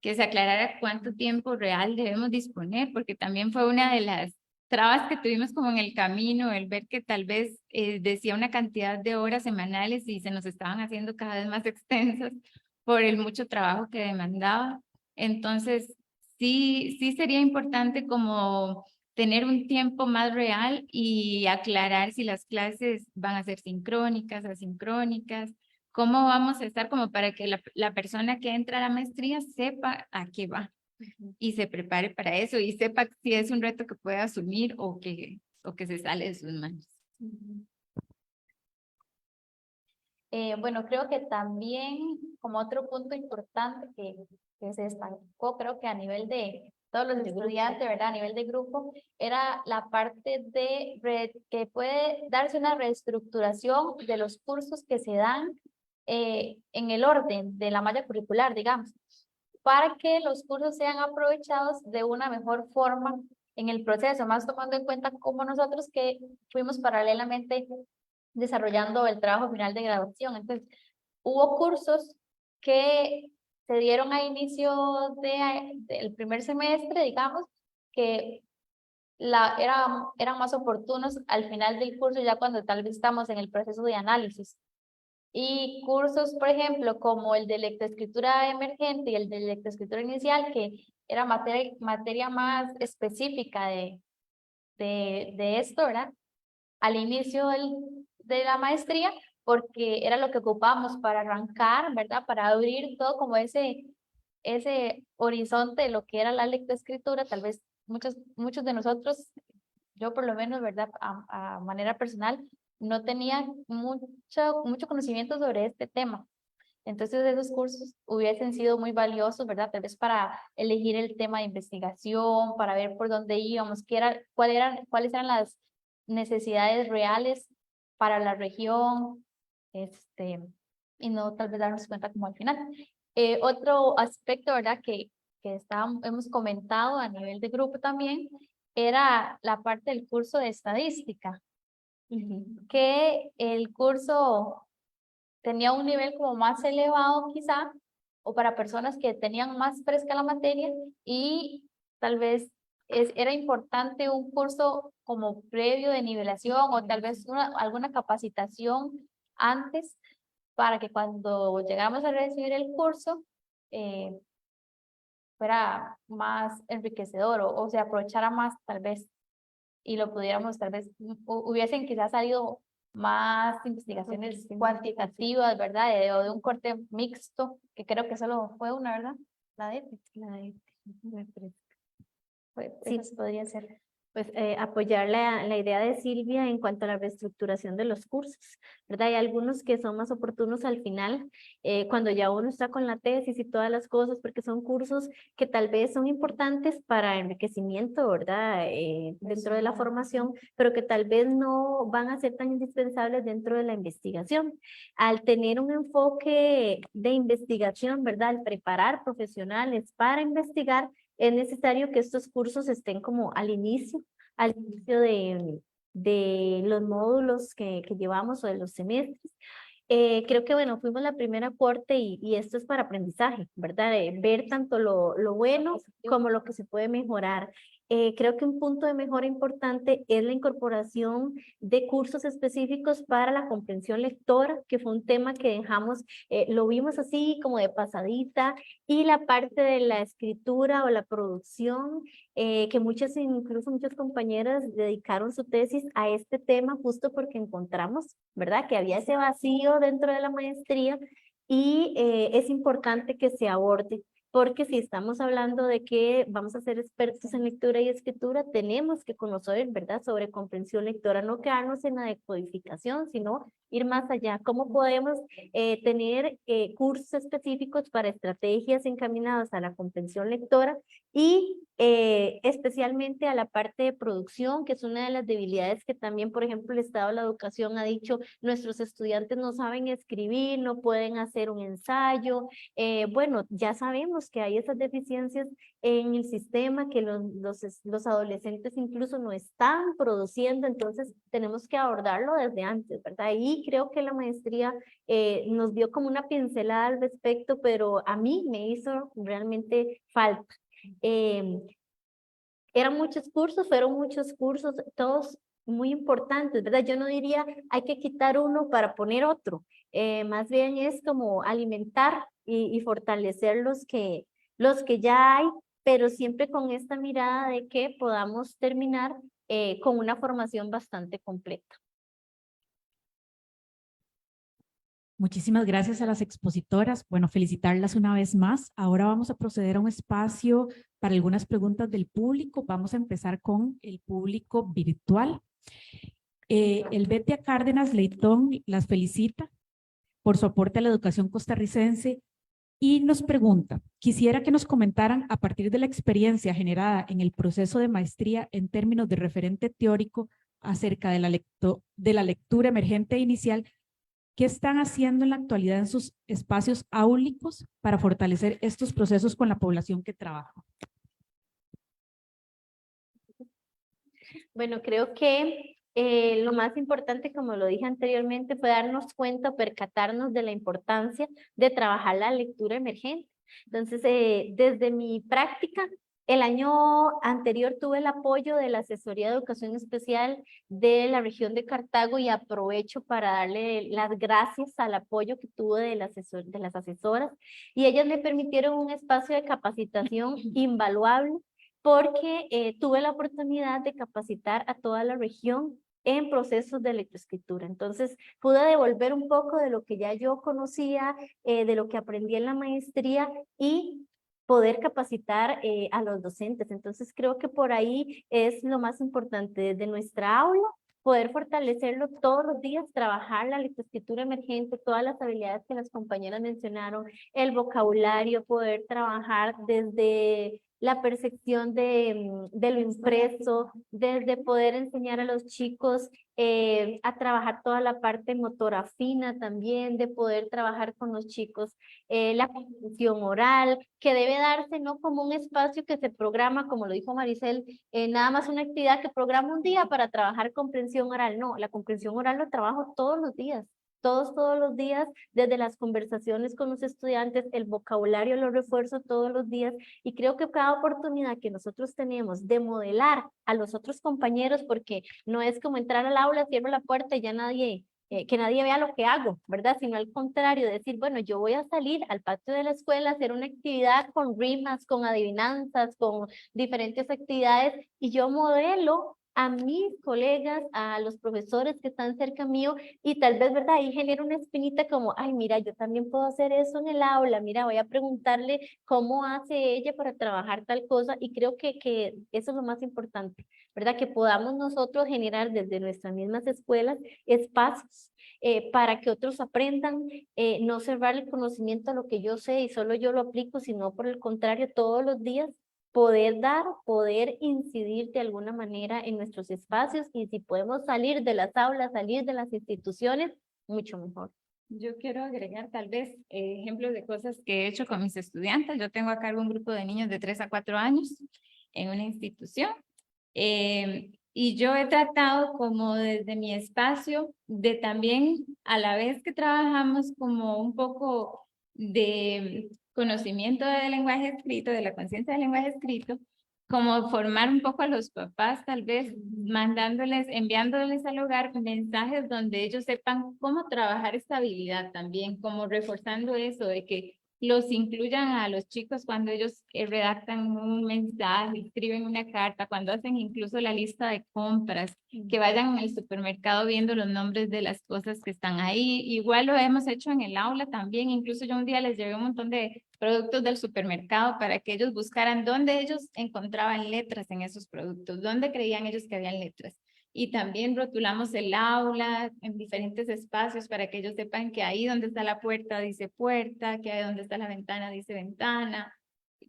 que se aclarara cuánto tiempo real debemos disponer, porque también fue una de las trabas que tuvimos como en el camino, el ver que tal vez decía una cantidad de horas semanales y se nos estaban haciendo cada vez más extensas por el mucho trabajo que demandaba. Entonces, sí sería importante como tener un tiempo más real y aclarar si las clases van a ser sincrónicas, asincrónicas, cómo vamos a estar como para que la persona que entra a la maestría sepa a qué va y se prepare para eso y sepa si es un reto que puede asumir o que se sale de sus manos. Bueno, creo que también como otro punto importante que se destacó, creo que a nivel de todos los estudiantes, ¿verdad? A nivel de grupo, era la parte de que puede darse una reestructuración de los cursos que se dan en el orden de la malla curricular, digamos, para que los cursos sean aprovechados de una mejor forma en el proceso, más tomando en cuenta como nosotros que fuimos paralelamente desarrollando el trabajo final de graduación. Entonces, hubo cursos que se dieron a inicio del primer semestre, digamos, que eran más oportunos al final del curso, ya cuando tal vez estamos en el proceso de análisis. Y cursos, por ejemplo, como el de lectoescritura emergente y el de lectoescritura inicial, que era materia más específica de esto, ¿verdad? Al inicio de la maestría, porque era lo que ocupábamos para arrancar, ¿verdad? Para abrir todo como ese horizonte de lo que era la lectoescritura. Tal vez muchos de nosotros, yo por lo menos, ¿verdad? A manera personal, no tenía mucho conocimiento sobre este tema. Entonces esos cursos hubiesen sido muy valiosos, ¿verdad? Tal vez para elegir el tema de investigación, para ver por dónde íbamos, cuáles eran las necesidades reales para la región, y no tal vez darnos cuenta como al final. Otro aspecto, ¿verdad? Que hemos comentado a nivel de grupo también, era la parte del curso de estadística, que el curso tenía un nivel como más elevado quizá, o para personas que tenían más fresca la materia y tal vez era importante un curso como previo de nivelación o tal vez alguna capacitación antes para que cuando llegáramos a recibir el curso fuera más enriquecedor o se aprovechara más tal vez y lo pudiéramos tal vez, hubiesen quizás salido más investigaciones cuantitativas, ¿verdad? O de un corte mixto, que creo que solo fue una, ¿verdad? La de Sí, eso podría ser. Pues apoyar la idea de Silvia en cuanto a la reestructuración de los cursos, ¿verdad? Hay algunos que son más oportunos al final, cuando ya uno está con la tesis y todas las cosas, porque son cursos que tal vez son importantes para enriquecimiento, ¿verdad? Dentro de la formación, pero que tal vez no van a ser tan indispensables dentro de la investigación. Al tener un enfoque de investigación, ¿verdad? Al preparar profesionales para investigar, es necesario que estos cursos estén como al inicio de los módulos que llevamos o de los semestres. Creo que, bueno, fuimos la primera aporte y esto es para aprendizaje, ¿verdad? Ver tanto lo bueno como lo que se puede mejorar. creo que un punto de mejora importante es la incorporación de cursos específicos para la comprensión lectora, que fue un tema que dejamos, lo vimos así como de pasadita, y la parte de la escritura o la producción, que incluso muchas compañeras dedicaron su tesis a este tema justo porque encontramos, ¿verdad?, que había ese vacío dentro de la maestría y es importante que se aborde. Porque si estamos hablando de que vamos a ser expertos en lectura y escritura, tenemos que conocer, ¿verdad?, sobre comprensión lectora, no quedarnos en la decodificación, sino ir más allá. ¿Cómo podemos tener cursos específicos para estrategias encaminadas a la comprensión lectora y especialmente a la parte de producción, que es una de las debilidades que también, por ejemplo, el Estado de la Educación ha dicho, nuestros estudiantes no saben escribir, no pueden hacer un ensayo. Bueno, ya sabemos que hay esas deficiencias en el sistema, que los adolescentes incluso no están produciendo, entonces tenemos que abordarlo desde antes, ¿verdad? Y creo que la maestría nos dio como una pincelada al respecto, pero a mí me hizo realmente falta. Fueron muchos cursos, todos muy importantes, ¿verdad? Yo no diría hay que quitar uno para poner otro, más bien es como alimentar y fortalecer los que ya hay, pero siempre con esta mirada de que podamos terminar con una formación bastante completa. Muchísimas gracias a las expositoras. Bueno, felicitarlas una vez más. Ahora vamos a proceder a un espacio para algunas preguntas del público. Vamos a empezar con el público virtual. El Betia Cárdenas Leitón las felicita por su aporte a la educación costarricense y nos pregunta, quisiera que nos comentaran a partir de la experiencia generada en el proceso de maestría en términos de referente teórico acerca de la lectura emergente inicial, ¿qué están haciendo en la actualidad en sus espacios áulicos para fortalecer estos procesos con la población que trabaja? Bueno, creo que lo más importante, como lo dije anteriormente, fue darnos cuenta, percatarnos de la importancia de trabajar la lectura emergente. Entonces, desde mi práctica, el año anterior tuve el apoyo de la Asesoría de Educación Especial de la región de Cartago y aprovecho para darle las gracias al apoyo que tuve de las asesoras, y ellas me permitieron un espacio de capacitación invaluable porque tuve la oportunidad de capacitar a toda la región en procesos de lectoescritura. Entonces pude devolver un poco de lo que ya yo conocía, de lo que aprendí en la maestría y poder capacitar a los docentes. Entonces creo que por ahí es lo más importante desde nuestra aula, poder fortalecerlo todos los días, trabajar la lectoescritura emergente, todas las habilidades que las compañeras mencionaron, el vocabulario, poder trabajar desde la percepción de lo impreso, desde poder enseñar a los chicos a trabajar toda la parte motora fina también, de poder trabajar con los chicos la comprensión oral, que debe darse no como un espacio que se programa, como lo dijo Maricel, nada más una actividad que programa un día para trabajar comprensión oral. No, la comprensión oral lo trabajo todos los días. Todos los días, desde las conversaciones con los estudiantes, el vocabulario lo refuerzo todos los días, y creo que cada oportunidad que nosotros tenemos de modelar a los otros compañeros, porque no es como entrar al aula, cierro la puerta y ya que nadie vea lo que hago, ¿verdad? Sino al contrario, decir, bueno, yo voy a salir al patio de la escuela a hacer una actividad con rimas, con adivinanzas, con diferentes actividades, y yo modelo a mis colegas, a los profesores que están cerca mío, y tal vez, ¿verdad?, ahí genera una espinita como, ay, mira, yo también puedo hacer eso en el aula, mira, voy a preguntarle cómo hace ella para trabajar tal cosa, y creo que eso es lo más importante, ¿verdad?, que podamos nosotros generar desde nuestras mismas escuelas espacios para que otros aprendan, no cerrar el conocimiento a lo que yo sé y solo yo lo aplico, sino por el contrario, todos los días poder incidir de alguna manera en nuestros espacios, y si podemos salir de las aulas, salir de las instituciones, mucho mejor. Yo quiero agregar tal vez ejemplos de cosas que he hecho con mis estudiantes. Yo tengo a cargo un grupo de niños de 3 a 4 años en una institución y yo he tratado como desde mi espacio de también, a la vez que trabajamos como un poco de conocimiento del lenguaje escrito, de la conciencia del lenguaje escrito, como formar un poco a los papás, tal vez mandándoles, enviándoles al hogar mensajes donde ellos sepan cómo trabajar esta habilidad también, como reforzando eso de que los incluyan a los chicos cuando ellos redactan un mensaje, escriben una carta, cuando hacen incluso la lista de compras, que vayan al supermercado viendo los nombres de las cosas que están ahí. Igual lo hemos hecho en el aula también, incluso yo un día les llevé un montón de productos del supermercado para que ellos buscaran dónde ellos encontraban letras en esos productos, dónde creían ellos que habían letras. Y también rotulamos el aula en diferentes espacios para que ellos sepan que ahí donde está la puerta dice puerta, que ahí donde está la ventana dice ventana.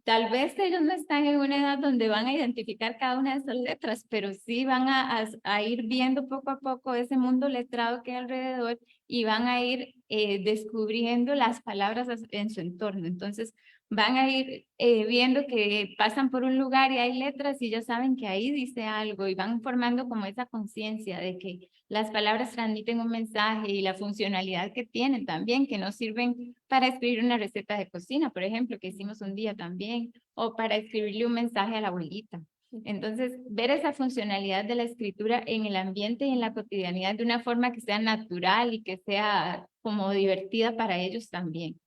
Tal vez ellos no están en una edad donde van a identificar cada una de esas letras, pero sí van a ir viendo poco a poco ese mundo letrado que hay alrededor y van a ir descubriendo las palabras en su entorno. Entonces, van a ir viendo que pasan por un lugar y hay letras y ya saben que ahí dice algo y van formando como esa conciencia de que las palabras transmiten un mensaje y la funcionalidad que tienen también, que nos sirven para escribir una receta de cocina, por ejemplo, que hicimos un día también, o para escribirle un mensaje a la abuelita. Entonces, ver esa funcionalidad de la escritura en el ambiente y en la cotidianidad de una forma que sea natural y que sea como divertida para ellos también.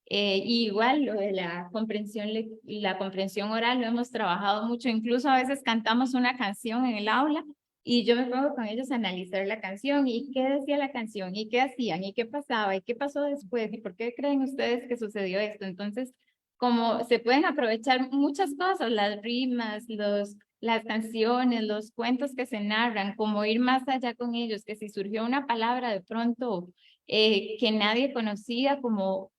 Y igual lo de la comprensión oral lo hemos trabajado mucho, incluso a veces cantamos una canción en el aula y yo me pongo con ellos a analizar la canción y qué decía la canción y qué hacían y qué pasaba y qué pasó después y por qué creen ustedes que sucedió esto. Entonces, como se pueden aprovechar muchas cosas, las rimas, las canciones, los cuentos que se narran, como ir más allá con ellos, que si surgió una palabra de pronto que nadie conocía, como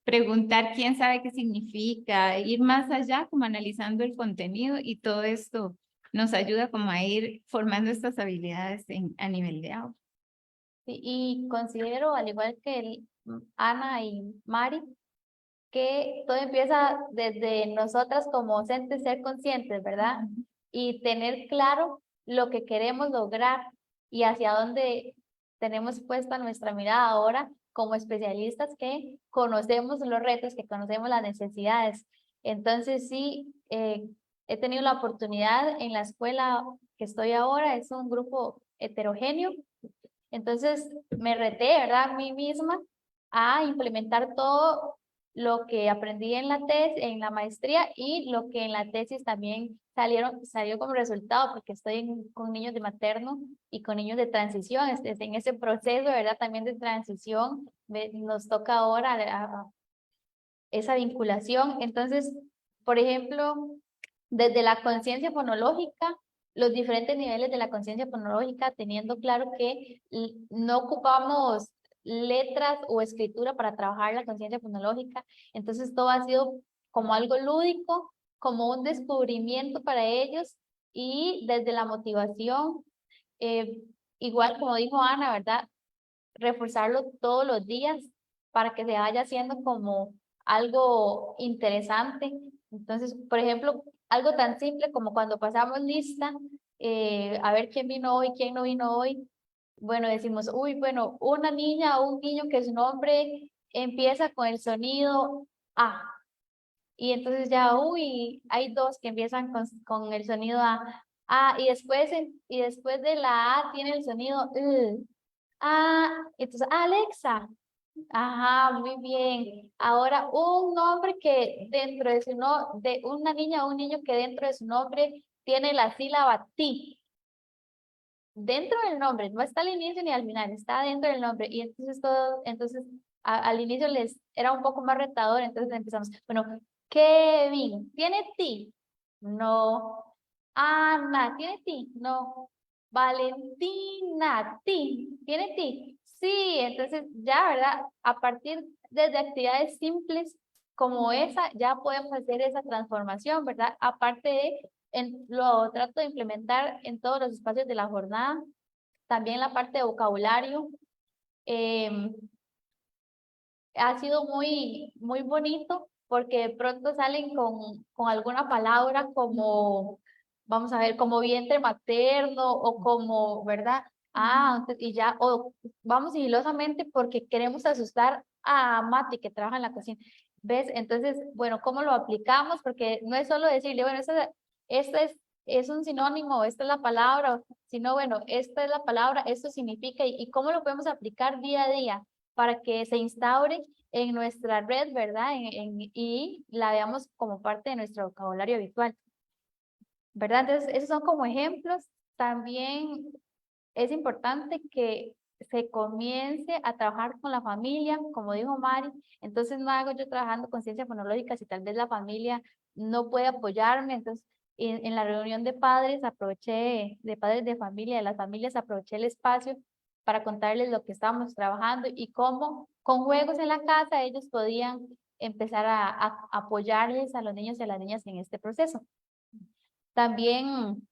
preguntar quién sabe qué significa, ir más allá, como analizando el contenido y todo esto nos ayuda como a ir formando estas habilidades a nivel de aula. Y considero, al igual que Ana y Mari, que todo empieza desde nosotras como docentes ser conscientes, ¿verdad? Y tener claro lo que queremos lograr y hacia dónde tenemos puesta nuestra mirada ahora como especialistas que conocemos los retos, que conocemos las necesidades. Entonces sí, he tenido la oportunidad en la escuela que estoy ahora, es un grupo heterogéneo, entonces me reté, ¿verdad? A mí misma a implementar todo lo que aprendí en en la maestría y lo que en la tesis también salió como resultado, porque estoy con niños de materno y con niños de transición, en ese proceso, ¿verdad? También de transición, nos toca ahora esa vinculación. Entonces, por ejemplo, desde la conciencia fonológica, los diferentes niveles de la conciencia fonológica, teniendo claro que no ocupamos letras o escritura para trabajar la conciencia fonológica, entonces todo ha sido como algo lúdico, como un descubrimiento para ellos y desde la motivación, igual como dijo Ana, ¿verdad? Reforzarlo todos los días para que se vaya haciendo como algo interesante. Entonces, por ejemplo, algo tan simple como cuando pasamos lista, a ver quién vino hoy, quién no vino hoy. Bueno, decimos, uy, bueno, una niña o un niño que su nombre empieza con el sonido A. Y entonces ya, uy, hay dos que empiezan con el sonido A. Ah, y después de la A tiene el sonido Ah, entonces, Alexa. Ajá, muy bien. Ahora, un nombre que dentro de de una niña o un niño que dentro de su nombre tiene la sílaba ti. Dentro del nombre, no está al inicio ni al final, está dentro del nombre. Y entonces entonces al inicio les era un poco más retador, entonces empezamos, bueno, Kevin, ¿tiene ti? No. Ana, ¿tiene ti? No. Valentina, ti, ¿tiene ti? Sí, entonces ya, ¿verdad? A partir de actividades simples como esa, ya podemos hacer esa transformación, ¿verdad? Aparte de, lo trato de implementar en todos los espacios de la jornada, también la parte de vocabulario. Ha sido muy bonito porque de pronto salen con alguna palabra como, vamos a ver, como vientre materno o como, ¿verdad? Ah, y ya, o vamos sigilosamente porque queremos asustar a Mati que trabaja en la cocina. ¿Ves? Entonces, bueno, ¿cómo lo aplicamos? Porque no es solo decirle, bueno, es un sinónimo, esta es la palabra, sino bueno, esta es la palabra, esto significa, y cómo lo podemos aplicar día a día para que se instaure en nuestra red, ¿verdad? Y la veamos como parte de nuestro vocabulario habitual, ¿verdad? Entonces, esos son como ejemplos. También es importante que se comience a trabajar con la familia, como dijo Mari. Entonces no hago yo trabajando con ciencia fonológica si tal vez la familia no puede apoyarme. Entonces en la reunión de padres aproveché, de padres de familia, de las familias, aproveché el espacio para contarles lo que estábamos trabajando y cómo con juegos en la casa ellos podían empezar a apoyarles a los niños y a las niñas en este proceso. También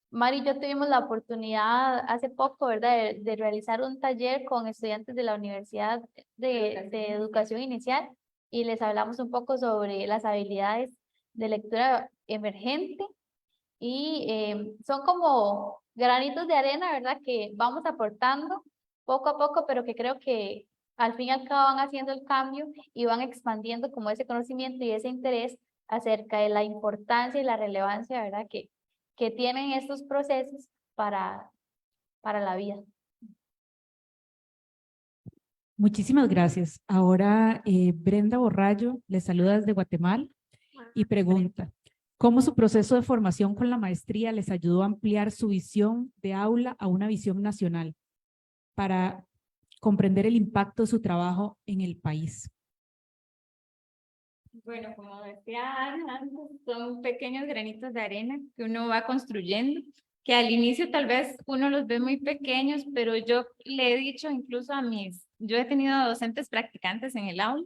Mari y yo tuvimos la oportunidad hace poco, ¿verdad?, de realizar un taller con estudiantes de la Universidad de Educación Inicial y les hablamos un poco sobre las habilidades de lectura emergente y son como granitos de arena, ¿verdad?, que vamos aportando poco a poco, pero que creo que al fin y al cabo van haciendo el cambio y van expandiendo como ese conocimiento y ese interés acerca de la importancia y la relevancia, ¿verdad?, que tienen estos procesos para la vida. Muchísimas gracias. Ahora Brenda Borrallo le saluda desde Guatemala y pregunta, ¿cómo su proceso de formación con la maestría les ayudó a ampliar su visión de aula a una visión nacional para comprender el impacto de su trabajo en el país? Bueno, como decía Ana antes, son pequeños granitos de arena que uno va construyendo, que al inicio tal vez uno los ve muy pequeños, pero yo le he dicho incluso yo he tenido docentes practicantes en el aula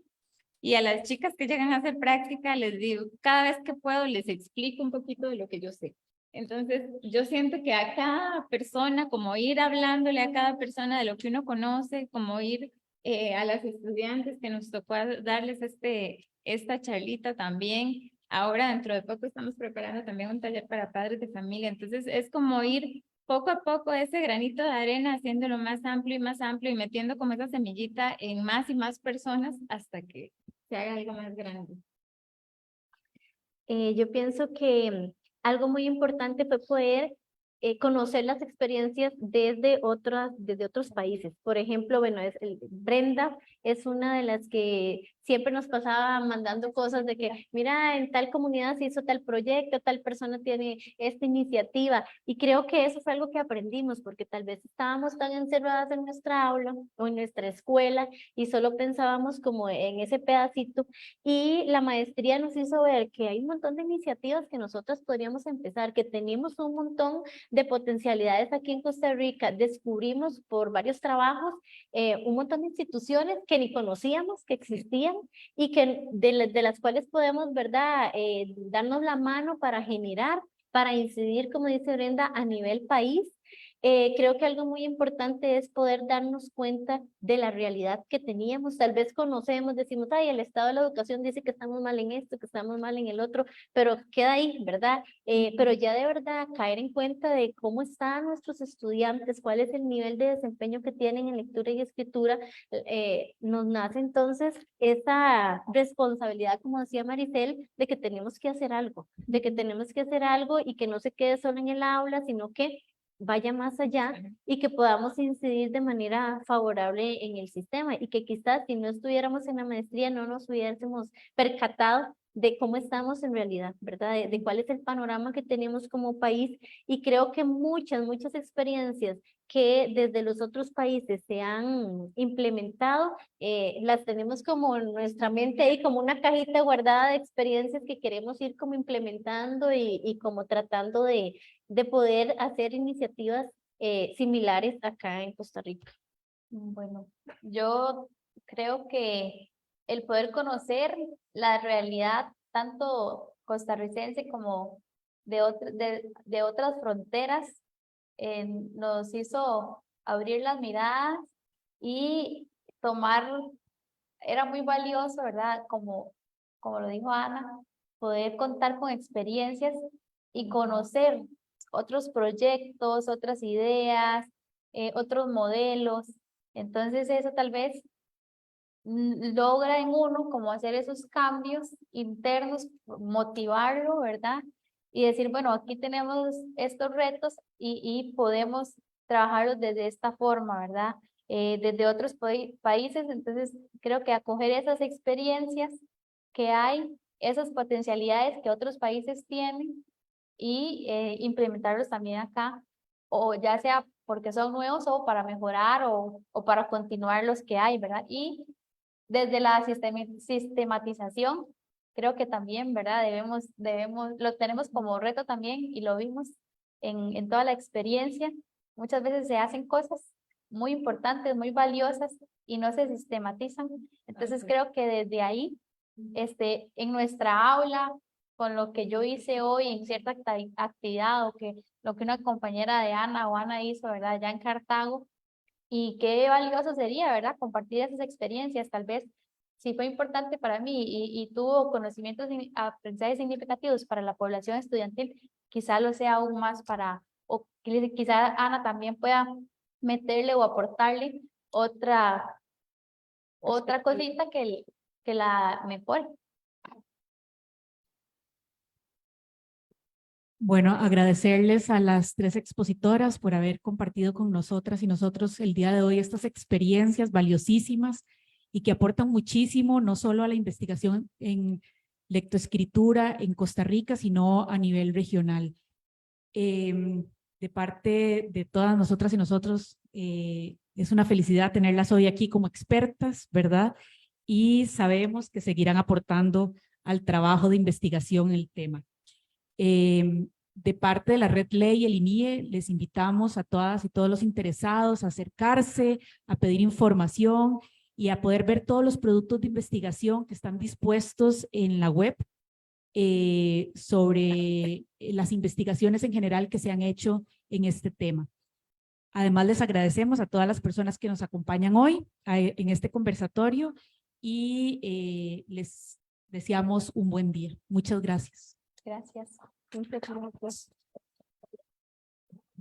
y a las chicas que llegan a hacer práctica les digo, cada vez que puedo les explico un poquito de lo que yo sé. Entonces, yo siento que a cada persona, como ir hablándole a cada persona de lo que uno conoce, como ir a las estudiantes que nos tocó darles esta charlita también. Ahora, dentro de poco, estamos preparando también un taller para padres de familia. Entonces, es como ir poco a poco ese granito de arena, haciéndolo más amplio y metiendo como esa semillita en más y más personas hasta que se haga algo más grande. Yo pienso que algo muy importante fue poder conocer las experiencias desde otros países. Por ejemplo, bueno, Brenda es una de las que siempre nos pasaba mandando cosas de que, mira, en tal comunidad se hizo tal proyecto, tal persona tiene esta iniciativa. Y creo que eso fue algo que aprendimos, porque tal vez estábamos tan encerradas en nuestra aula o en nuestra escuela y solo pensábamos como en ese pedacito. Y la maestría nos hizo ver que hay un montón de iniciativas que nosotros podríamos empezar, que tenemos un montón de potencialidades aquí en Costa Rica. Descubrimos por varios trabajos un montón de instituciones que ni conocíamos que existían y que de las cuales podemos, ¿verdad?, darnos la mano para generar, para incidir, como dice Brenda, a nivel país. Creo que algo muy importante es poder darnos cuenta de la realidad que teníamos. Tal vez conocemos, decimos, ay, el estado de la educación dice que estamos mal en esto, que estamos mal en el otro, pero queda ahí, ¿verdad? Pero ya de verdad caer en cuenta de cómo están nuestros estudiantes, cuál es el nivel de desempeño que tienen en lectura y escritura, nos nace entonces esa responsabilidad, como decía Maricel, de que tenemos que hacer algo, de que tenemos que hacer algo y que no se quede solo en el aula, sino que vaya más allá y que podamos incidir de manera favorable en el sistema y que quizás si no estuviéramos en la maestría no nos hubiésemos percatado de cómo estamos en realidad, ¿verdad? De cuál es el panorama que tenemos como país y creo que muchas experiencias que desde los otros países se han implementado, las tenemos como en nuestra mente ahí como una cajita guardada de experiencias que queremos ir como implementando y como tratando de poder hacer iniciativas similares acá en Costa Rica. Bueno, yo creo que el poder conocer la realidad tanto costarricense como de otras fronteras nos hizo abrir las miradas y tomar, era muy valioso, ¿verdad? Como lo dijo Ana, poder contar con experiencias y conocer otros proyectos, otras ideas, otros modelos. Entonces eso tal vez logra en uno como hacer esos cambios internos, motivarlo, ¿verdad? y decir, bueno, aquí tenemos estos retos y podemos trabajarlos desde esta forma, ¿verdad? Desde otros países, entonces creo que acoger esas experiencias que hay, esas potencialidades que otros países tienen y implementarlos también acá, o ya sea porque son nuevos o para mejorar o para continuar los que hay, ¿verdad? Y desde la sistematización, creo que también, ¿verdad? Lo tenemos como reto también y lo vimos en toda la experiencia. Muchas veces se hacen cosas muy importantes, muy valiosas y no se sistematizan. Entonces creo que desde ahí, en nuestra aula, con lo que yo hice hoy en cierta actividad o que lo que una compañera de Ana o Ana hizo, ¿verdad? Allá en Cartago, y qué valioso sería, ¿verdad? Compartir esas experiencias, tal vez, si fue importante para mí y tuvo conocimientos, aprendizajes significativos para la población estudiantil, quizá lo sea aún más o quizá Ana también pueda meterle o aportarle otra cosita que la mejore. Bueno, agradecerles a las tres expositoras por haber compartido con nosotras y nosotros el día de hoy estas experiencias valiosísimas y que aportan muchísimo, no solo a la investigación en lectoescritura en Costa Rica, sino a nivel regional. De parte de todas nosotras y nosotros, es una felicidad tenerlas hoy aquí como expertas, ¿verdad? Y sabemos que seguirán aportando al trabajo de investigación en el tema. De parte de la Red Ley y el INIE, les invitamos a todas y todos los interesados a acercarse, a pedir información y a poder ver todos los productos de investigación que están dispuestos en la web sobre las investigaciones en general que se han hecho en este tema. Además, les agradecemos a todas las personas que nos acompañan hoy en este conversatorio y les deseamos un buen día. Muchas gracias. Gracias. Muchas gracias.